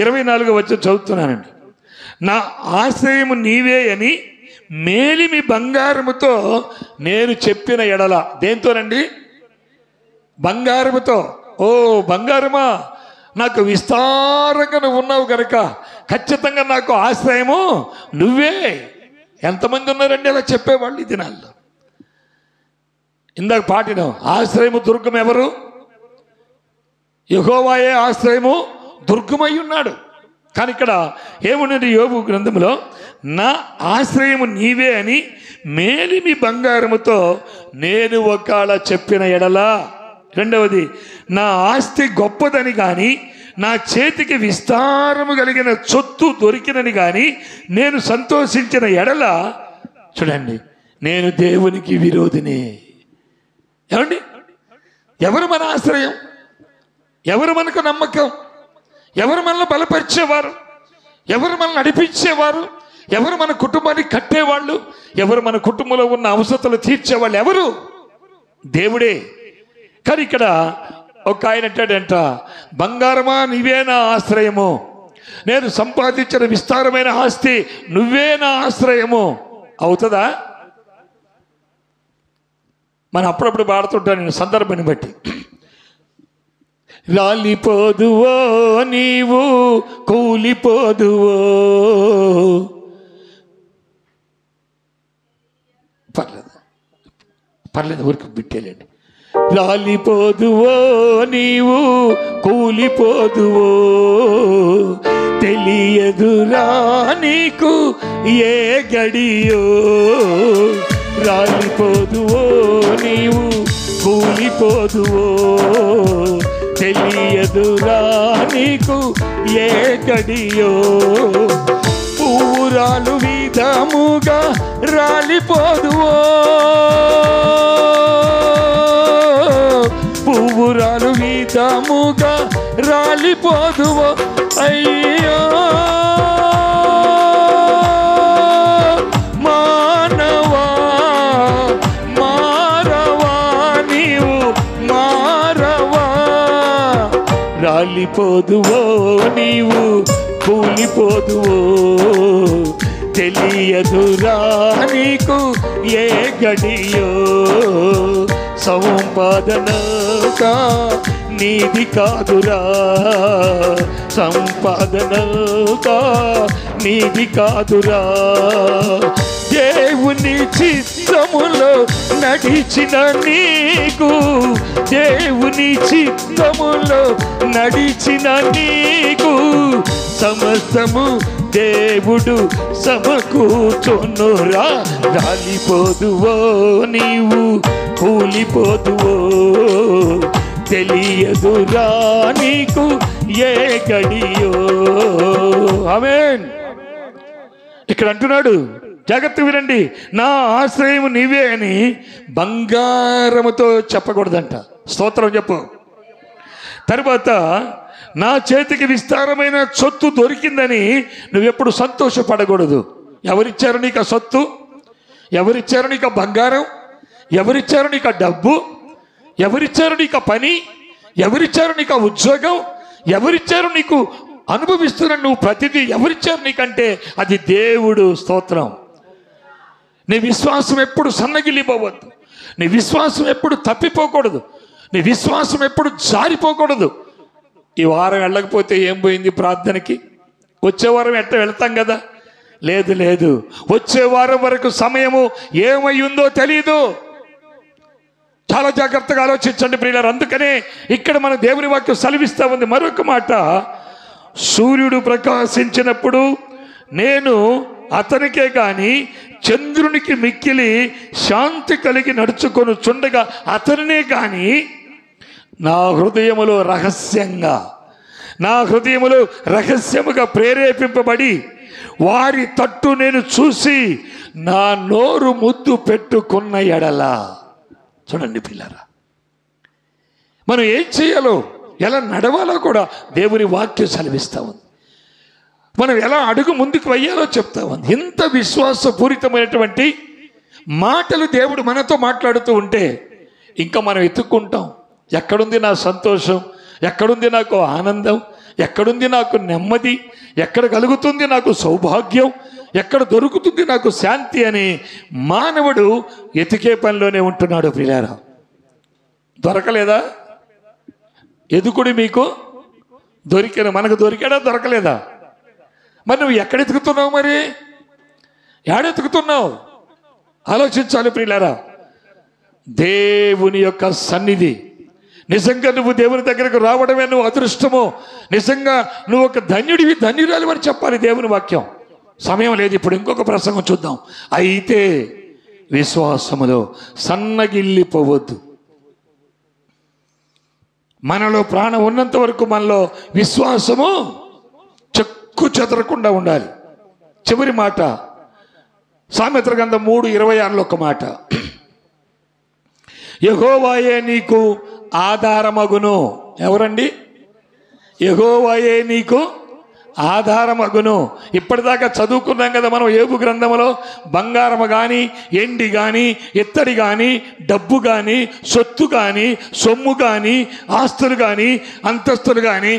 24వ వచనం చదువుతున్నానండి. నా ఆశ్రయము నీవే అని మేలిమి బంగారముతో నేను చెప్పిన ఎడల. దేంతోనండి? బంగారముతో. ఓ బంగారమా, నాకు విస్తారంగా నువ్వు ఉన్నావు కనుక ఖచ్చితంగా నాకు ఆశ్రయము నువ్వే. ఎంతమంది ఉన్నారండి అలా చెప్పేవాళ్ళు ఈ దినాల్లో? ఇందాక పాటినాం, ఆశ్రయము దుర్గం ఎవరు? యెహోవాయే ఆశ్రయము దుర్గమై ఉన్నాడు. కానీ ఇక్కడ ఏమున్నది యోబు గ్రంథంలో? నా ఆశ్రయము నీవే అని మేలిమి బంగారముతో నేను ఒకవేళ చెప్పిన ఎడలా. రెండవది, నా ఆస్తి గొప్పదని కానీ నా చేతికి విస్తారము కలిగిన సొత్తు దొరికినని కానీ నేను సంతోషించిన ఎడల, చూడండి, నేను దేవునికి విరోధిని. ఏమండి, ఎవరు మన ఆశ్రయం? ఎవరు మనకు నమ్మకం? ఎవరు మనల్ని బలపరిచేవారు? ఎవరు మనల్ని నడిపించేవారు? ఎవరు మన కుటుంబాన్ని కట్టేవాళ్ళు? ఎవరు మన కుటుంబంలో ఉన్న అవసరతలు తీర్చేవాళ్ళు? ఎవరు? దేవుడే. కానీ ఇక్కడ ఒక ఆయన అంటాడంట, బంగారమా నీవే నా ఆశ్రయము, నేను సంపాదించిన విస్తారమైన ఆస్తి నువ్వే నా ఆశ్రయము. అవుతుందా? మనం అప్పుడప్పుడు పాడుతుంటాను నేను సందర్భాన్ని బట్టి. రాలిపోదువో నీవు, కూలిపోదువో. పర్లేదు ఊరికి బిట్టేలేండి. రాలిపోదువో నీవు, కూలిపోదువో, తెలియదురా నీకు ఏ గడియో. రాలిపోదువో నీవు, కూలిపోదువో, తెలియదురా నీకు ఏ గడియో. పువ్వురాలు విధముగా రాలిపోదువో, పువ్వురాలు విధముగా రాలిపోదువో. అయ్యో మానవా మారవా, నీవు మారవా. రాలిపోదువో నీవు, కూలిపోదువో, తెలియదురా నీకు ఏ గడియో. సంపాదనగా నీది కాదురా, సంపాదనగా నీది కాదురా. దేవుని చిత్తములో నడిచిన నీకు, దేవుని చిత్తములో నడిచిన నీకు సమస్తము దేవుడు సమకూర్చునురా. రాలిపోదువో నీవు, కూలిపోదువో, తెలియదురా నీకు ఏ గడియో. ఆమేన్. ఇక్కడ అంటున్నాడు, జాగ్రత్త వినండి, నా ఆశ్రయం నీవే అని బంగారముతో చెప్పకూడదంట. స్తోత్రం చెప్పు. తర్వాత, నా చేతికి విస్తారమైన సొత్తు దొరికిందని నువ్వెప్పుడు సంతోషపడకూడదు. ఎవరిచ్చారు నీకు ఆ సొత్తు? ఎవరిచ్చారు నీకు ఆ బంగారం? ఎవరిచ్చారు నీకు ఆ డబ్బు? ఎవరిచ్చారు నీకు ఆ పని? ఎవరిచ్చారు నీకు ఆ ఉద్యోగం? ఎవరిచ్చారు నీకు అనుభవిస్తున్నా నువ్వు ప్రతిదీ? ఎవరిచ్చారు నీకంటే అది దేవుడు. స్తోత్రం. నీ విశ్వాసం ఎప్పుడు సన్నగిల్లిపోవద్దు. నీ విశ్వాసం ఎప్పుడు తప్పిపోకూడదు. నీ విశ్వాసం ఎప్పుడు జారిపోకూడదు. ఈ వారం వెళ్ళకపోతే ఏం పోయింది ప్రార్థనకి? వచ్చే వారం ఎట్ట వెళ్తాం కదా? లేదు లేదు, వచ్చే వారం వరకు సమయము ఏమై ఉందో తెలీదు. చాలా జాగ్రత్తగా ఆలోచించండి ప్రియులారా. అందుకనే ఇక్కడ మన దేవుని వాక్యం సెలవిస్తా ఉంది. మరొక మాట, సూర్యుడు ప్రకాశించినప్పుడు నేను అతనికే గాని చంద్రునికి మిక్కిలి శాంతి కలిగి నడుచుకొని చుండగా అతనినే గాని నా హృదయములో రహస్యముగా ప్రేరేపింపబడి వారి తట్టు నేను చూసి నా నోరు ముద్దు పెట్టుకున్న ఎడల. చూడండి పిల్లరా, మనం ఏం చేయాలో, ఎలా నడవాలో కూడా దేవుని వాక్యం సెలవిస్తా ఉంది. మనం ఎలా అడుగు ముందుకు వెయ్యాలో చెప్తా ఉంది. ఇంత విశ్వాసపూరితమైనటువంటి మాటలు దేవుడు మనతో మాట్లాడుతూ ఉంటే ఇంకా మనం ఎత్తుక్కుంటాం. ఎక్కడుంది నా సంతోషం? ఎక్కడుంది నాకు ఆనందం? ఎక్కడుంది నాకు నెమ్మది? ఎక్కడ కలుగుతుంది నాకు సౌభాగ్యం? ఎక్కడ దొరుకుతుంది నాకు శాంతి అని మానవుడు ఎతికే పనిలోనే ఉంటున్నాడు ప్రియులారా. దొరకలేదా? ఎదుకుడు మీకు దొరికిన, మనకు దొరికాడా? దొరకలేదా? మరి నువ్వు ఎక్కడ ఎతుకుతున్నావు? మరి ఏడెతుకుతున్నావు? ఆలోచించాలి ప్రియులారా. దేవుని యొక్క సన్నిధి. నిజంగా నువ్వు దేవుని దగ్గరకు రావడమే నువ్వు అదృష్టము. నిజంగా నువ్వు ఒక ధన్యుడివి, ధన్యురాలు అని చెప్పాలి దేవుని వాక్యం. సమయం లేదు, ఇప్పుడు ఇంకొక ప్రసంగం చూద్దాం. అయితే విశ్వాసములో సన్నగిల్లిపోవద్దు. మనలో ప్రాణం ఉన్నంత వరకు మనలో విశ్వాసము చెక్కు చెదరకుండా ఉండాలి. చివరి మాట సామెతల గ్రంథం 3:26 ఒక మాట, యెహోవాయే నీకు ఆధారమగును. ఎవరండి? యెహోవాయే నీకు ఆధారమగును. ఇప్పటిదాకా చదువుకున్నాం కదా మనం యోబు గ్రంథంలో. బంగారము కానీ, ఎండి కానీ, ఇత్తడి కానీ, డబ్బు కానీ, సొత్తు కానీ, సొమ్ము కానీ, ఆస్తులు కానీ, అంతస్తులు కానీ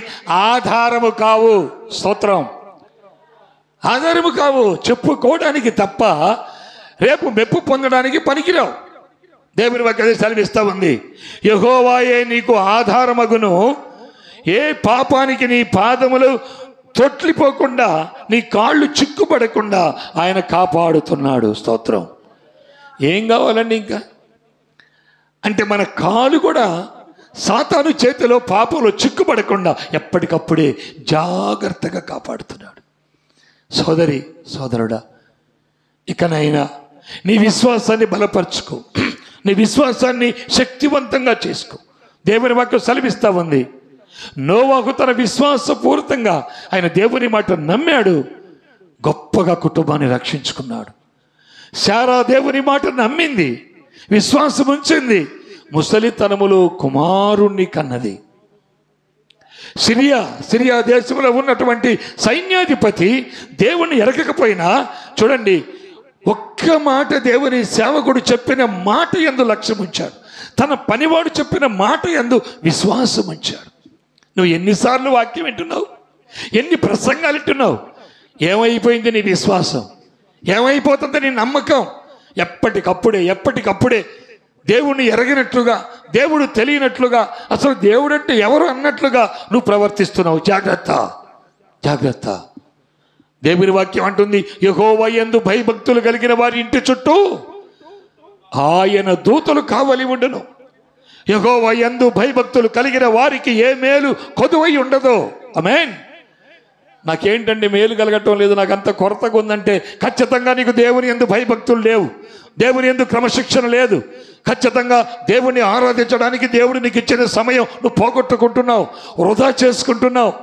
ఆధారము కావు. స్తోత్రం. ఆధారము కావు, చెప్పుకోవడానికి తప్ప రేపు మెప్పు పొందడానికి పనికిరావు. దేవుని వాక్యం సెలవిస్తా ఉంది, యెహోవాయే నీకు ఆధారమగును. ఏ పాపానికి నీ పాదములు తొట్లిపోకుండా, నీ కాళ్ళు చిక్కుపడకుండా ఆయన కాపాడుతున్నాడు. స్తోత్రం. ఏం కావాలండి ఇంకా? అంటే మన కాలు కూడా సాతాను చేతిలో పాపంలో చిక్కుపడకుండా ఎప్పటికప్పుడే జాగ్రత్తగా కాపాడుతున్నాడు. సోదరి సోదరుడా, ఇకనైనా నీ విశ్వాసాన్ని బలపరుచుకో, నీ విశ్వాసాన్ని శక్తివంతంగా చేసుకో. దేవుని వాక్యం సెలవిస్తా ఉంది, నోవాహు తన విశ్వాసపూరితంగా ఆయన దేవుని మాట నమ్మాడు, గొప్పగా కుటుంబాన్ని రక్షించుకున్నాడు. శారా దేవుని మాట నమ్మింది, విశ్వాసం ఉంచింది, ముసలితనములో కుమారుణ్ణి కన్నది. సిరియా దేశంలో ఉన్నటువంటి సైన్యాధిపతి దేవుణ్ణి ఎరగకపోయినా చూడండి, ఒక్క మాట దేవుని సేవకుడు చెప్పిన మాట యందు లక్ష్యం ఉంచాడు. తన పనివాడు చెప్పిన మాట యందు విశ్వాసం ఉంచాడు. నువ్వు ఎన్నిసార్లు వాక్యం వింటున్నావు, ఎన్ని ప్రసంగాలు వింటున్నావు? ఏమైపోయింది నీ విశ్వాసం? ఏమైపోతుంది నీ నమ్మకం? ఎప్పటికప్పుడే దేవుణ్ణి ఎరగినట్లుగా, దేవుడు తెలియనట్లుగా, అసలు దేవుడు అంటే ఎవరు అన్నట్లుగా నువ్వు ప్రవర్తిస్తున్నావు. జాగ్రత్త. దేవుని వాక్యం అంటుంది, యెహోవా యందు భయభక్తులు కలిగిన వారి ఇంటి చుట్టూ ఆయన దూతలు కావలి ఉండును. యెహోవా యందు భయభక్తులు కలిగిన వారికి ఏ మేలు కొదువై ఉండదో. ఆమేన్. నాకేంటండి మేలు కలగటం లేదు, నాకు అంత కొరతగా ఉందంటే ఖచ్చితంగా నీకు దేవుని యందు భయభక్తులు లేవు, దేవుని యందు క్రమశిక్షణ లేదు. ఖచ్చితంగా దేవుణ్ణి ఆరాధించడానికి దేవుడు నీకు ఇచ్చిన సమయం నువ్వు పోగొట్టుకుంటున్నావు, వృధా చేసుకుంటున్నావు.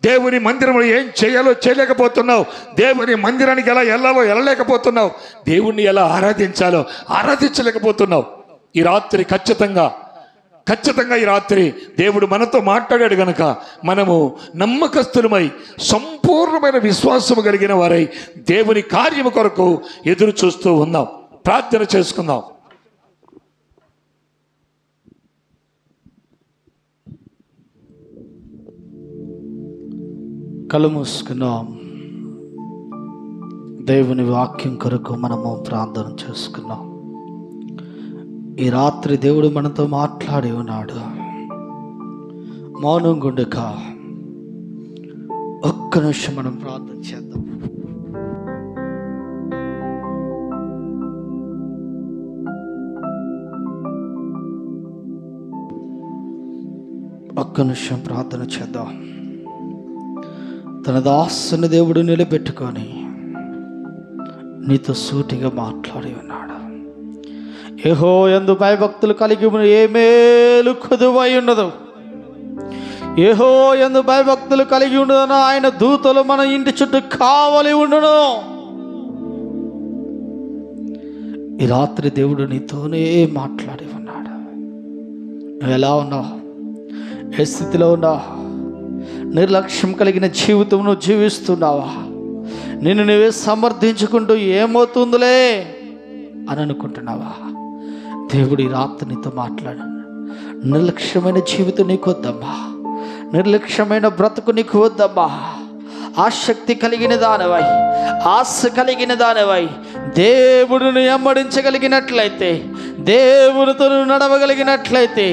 దేవుని మందిరంలో ఏం చేయాలో చేయలేకపోతున్నావు, దేవుని మందిరానికి ఎలా వెళ్ళాలో వెళ్ళలేకపోతున్నావు, దేవుణ్ణి ఎలా ఆరాధించాలో ఆరాధించలేకపోతున్నావు. ఈ రాత్రి ఖచ్చితంగా ఈ రాత్రి దేవుడు మనతో మాట్లాడాడు గనక మనము నమ్మకస్తులమై సంపూర్ణమైన విశ్వాసము కలిగిన వారై దేవుని కార్యము కొరకు ఎదురు చూస్తూ ఉందాం. ప్రార్థన చేసుకుందాం. కళ్ళు మూసుకున్నాం. దేవుని వాక్యం కొరకు మనము ప్రార్థన చేసుకున్నాం. ఈ రాత్రి దేవుడు మనతో మాట్లాడి ఉన్నాడు. మౌనం గుండక ఒక్క నిమిషం మనం ప్రార్థన చేద్దాం. ఒక్క నిమిషం ప్రార్థన చేద్దాం. తన దాసుని దేవుడు నిలబెట్టుకొని నీతో సూటిగా మాట్లాడి ఉన్నాడు. యెహోవా యందు భయభక్తులు కలిగి ఏ మేలు కొదువై ఉండదు. యెహోవా యందు భయభక్తులు కలిగి ఉండదు, ఆయన దూతలు మన ఇంటి చుట్టూ కావలి ఉండును. ఈ రాత్రి దేవుడు నీతోనే మాట్లాడి ఉన్నాడు. నువ్వు ఎలా ఉన్నావు? ఏ స్థితిలో ఉన్నావు? నిర్లక్ష్యం కలిగిన జీవితం నువ్వు జీవిస్తున్నావా? నిన్ను నువ్వే సమర్థించుకుంటూ ఏమవుతుందిలే అని అనుకుంటున్నావా? దేవుడు ఈ రాత్రి నీతో మాట్లాడాడు. నిర్లక్ష్యమైన జీవితం నీకు వద్దమ్మా, నిర్లక్ష్యమైన బ్రతుకు నీకు వద్దమ్మా. ఆసక్తి కలిగిన దానివై, ఆశ కలిగిన దానివై దేవుడిని వెంబడించగలిగినట్లయితే, దేవునితో నడవగలిగినట్లయితే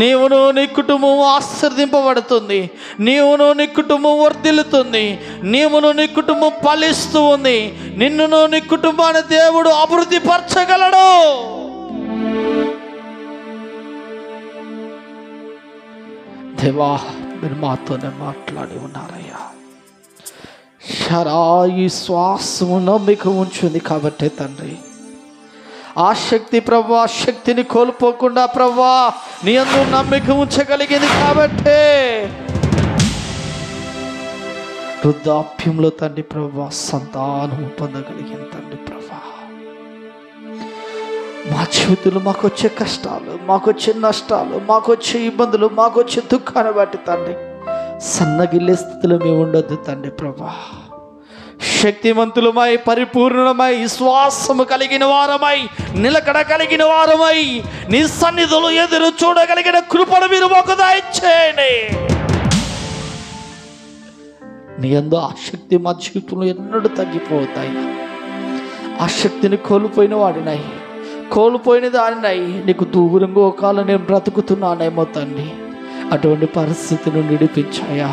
నీవును నీ కుటుంబం ఆశీర్వదింపబడుతుంది, నీవును నీ కుటుంబం వర్ధిల్లుతుంది, నీవును నీ కుటుంబం ఫలిస్తూ ఉంది. నిన్నును నీ కుటుంబాన్ని దేవుడు అభివృద్ధి పరచగలడు. దేవా మీరు మాతోనే మాట్లాడి ఉన్నారయ్యా. ఈ శ్వాసము నమ్మిక ఉంచుంది కాబట్టి తండ్రి, ఆ శక్తి ప్రభా, శక్తిని కోల్పోకుండా ప్రభా నీ యందు నమ్మిక ఉంచగలిగింది కాబట్టే వృద్ధాప్యంలో తండ్రి ప్రభా సంతానం పొందగలిగింది తండ్రి ప్రభా. మా జీవితంలో మాకు వచ్చే కష్టాలు, మాకు వచ్చే నష్టాలు, మాకు వచ్చే ఇబ్బందులు, మాకు వచ్చే దుఃఖాన్ని బట్టి తండ్రి సన్నగిల్లే స్థితిలో మేము ఉండొద్దు తండ్రి ప్రభా. శక్తివంతులమై, పరిపూర్ణమై, విశ్వాసము కలిగిన వారమై, నిలకడ కలిగిన వారమై, నీ సన్నిధిలో ఎదురు చూడగలిగిన కృపను మీరు మాకు దయచేయండి. నీ యందు ఆ శక్తి మా జీవితంలో ఎన్నడూ తగ్గిపోతాయి. ఆ శక్తిని కోల్పోయిన దానినై నీకు దూరంగా ఒకవేళ నేను బ్రతుకుతున్నానేమో తండ్రి, అటువంటి పరిస్థితి నుండి విడిపించాయా,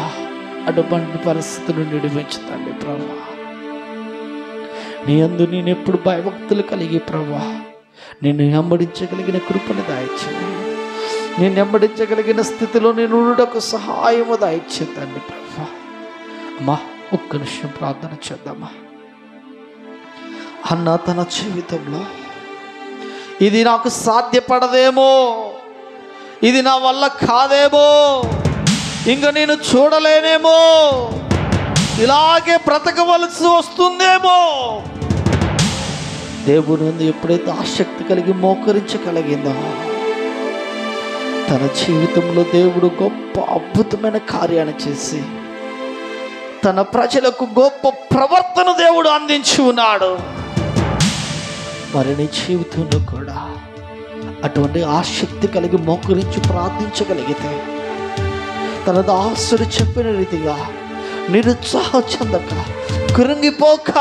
అటువంటి పరిస్థితి నుండి విడిపించుతండి ప్రభా. నీ యందు నేను ఎప్పుడు భయభక్తులు కలిగి ప్రభా నేను వెంబడించగలిగిన కృపను దయచేయండి. నేను వెంబడించగలిగిన స్థితిలో నేను ఉండటకు సహాయము దయచేయండి ప్రభా. అమ్మా ఒక్క నిమిషం ప్రార్థన చేద్దామా. అన్న తన జీవితంలో ఇది నాకు సాధ్యపడదేమో, ఇది నా వల్ల కాదేమో, ఇంక నేను చూడలేనేమో, ఇలాగే బ్రతకవలసి వస్తుందేమో, దేవుని ముందు ఎప్పుడైతే ఆసక్తి కలిగి మోకరించగలిగిందో తన జీవితంలో దేవుడు గొప్ప అద్భుతమైన కార్యాన్ని చేసి తన ప్రజలకు గొప్ప ప్రవర్తన దేవుడు అందించి ఉన్నాడు. మరి నీ జీవితంలో కూడా అటువంటి ఆసక్తి కలిగి మోకరించి ప్రార్థించగలిగితే తన దాసుడు చెప్పిన రీతిగా నిరుత్సాహం చెందక, కృంగిపోక,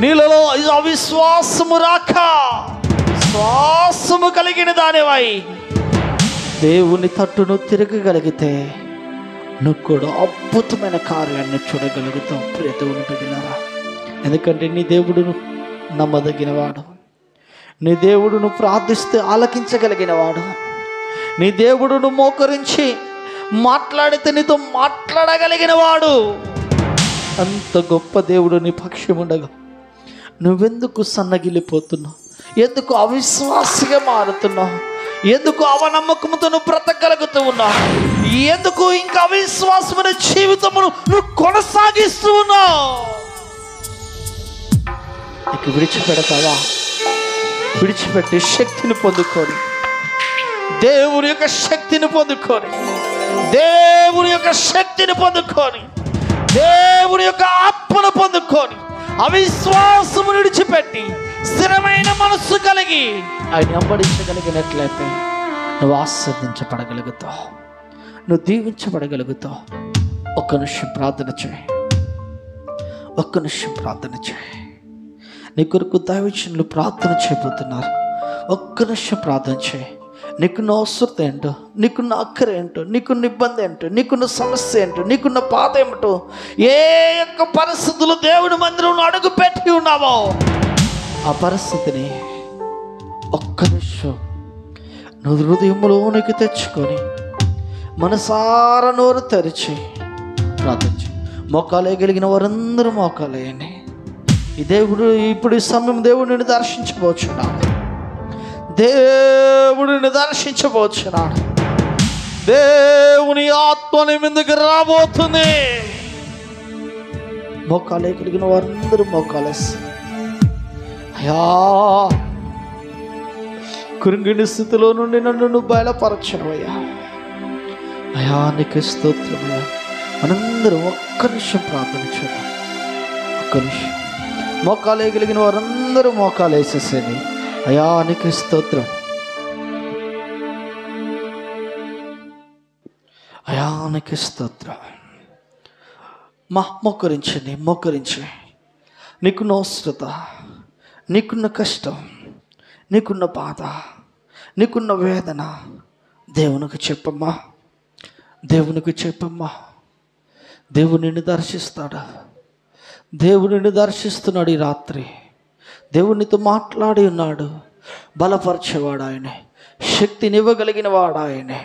నీళ్ళలో అవిశ్వాసము రాక శ్వాసము కలిగిన దానివై దేవుని తట్టును తిరగగలిగితే నువ్వు కూడా అద్భుతమైన కార్యాన్ని చూడగలుగుతావు ప్రియ దేవుని బిడ్డలారా. ఎందుకంటే నీ దేవుడును నమ్మదగినవాడు, నీ దేవుడును ప్రార్థిస్తే ఆలకించగలిగినవాడు, నీ దేవుడును మోకరించి మాట్లాడితే నీతో మాట్లాడగలిగిన వాడు. అంత గొప్ప దేవుడు నీ పక్షం ఉండగా నువ్వెందుకు సన్నగిల్లిపోతున్నావు? ఎందుకు అవిశ్వాసిగా మారుతున్నావు? ఎందుకు అవనమ్మకంతో నువ్వు బ్రతకగలుగుతూ ఉన్నావు? ఎందుకు ఇంకా అవిశ్వాసమైన జీవితమును నువ్వు కొనసాగిస్తూ ఉన్నావు? ఇక విడిచిపెడతావా? విడిచిపెట్టి శక్తిని పొందుకొని, దేవుని యొక్క శక్తిని పొందుకొని, దేవుని యొక్క శక్తిని పొందుకొని, దేవుని యొక్క ఆత్మను పొందుకొని, అవిశ్వాసము విడిచిపెట్టి స్థిరమైన మనస్సు కలిగి ఆయన వెంబడించగలిగినట్లయితే నువ్వు ఆస్వాదించబడగలుగుతావు, నువ్వు దీవించబడగలుగుతావు. ఒక్క నిమిషం ప్రార్థన చేయి, ఒక్క నిమిషం ప్రార్థన చేయి. నీ కొరకు దైవజనులు ప్రార్థన చేయబోతున్నారు. ఒక్క నిమిషం ప్రార్థన చేయి. నీకున్న అవసరం ఏంటో, నీకున్న అక్కర ఏంటో, నీకున్న ఇబ్బంది ఏంటో, నీకున్న సమస్య ఏంటో, నీకున్న బాధ ఏమిటో, ఏ యొక్క పరిస్థితులు దేవుని మందిరంలో అడుగు పెట్టి ఉన్నావో ఆ పరిస్థితిని ఒక్క నిమిషం నువ్వు హృదయంలోనికి తెచ్చుకొని మనసారా నోరు తెరిచి ప్రార్థించి మోకాలేయగలిగిన వారందరూ మోకాలేయండి. ఈ దేవుడు ఇప్పుడు ఈ సమయం దేవుడు నిన్ను దర్శించబోచున్నాడు. దేవుడిని దర్శించబోచున్నాడు. దేవుని ఆత్మని మీదకి రాబోతుంది. మోకాలే కలిగిన వారందరూ మోకాలేసి, అయ్యా కృంగిని స్థితిలో నుండి నన్ను నువ్వు బయలుపరచవయ్యా. అయ్యా నీకు స్తోత్రమయ్యా. మనందరం ఒక్క నిమిషం ప్రార్థన చేద్దాం. ఒక్క నిమిషం మోకాలే కలిగిన వారందరూ మోకాలేసేసేది. అయ్యా నీకు స్తోత్రం, అయ్యా నీకు స్తోత్రం. మోకరించండి, మోకరించి నీకున్న అవసరత, నీకున్న కష్టం, నీకున్న బాధ, నీకున్న వేదన దేవునికి చెప్పమ్మా, దేవునికి చెప్పమ్మా. దేవుడు నిన్ను దర్శిస్తాడు. దేవుడు నిన్ను దర్శిస్తున్నాడు. ఈ రాత్రి దేవునితో మాట్లాడి ఉన్నాడు. బలపరిచేవాడు ఆయనే, శక్తినివ్వగలిగిన వాడు ఆయనే.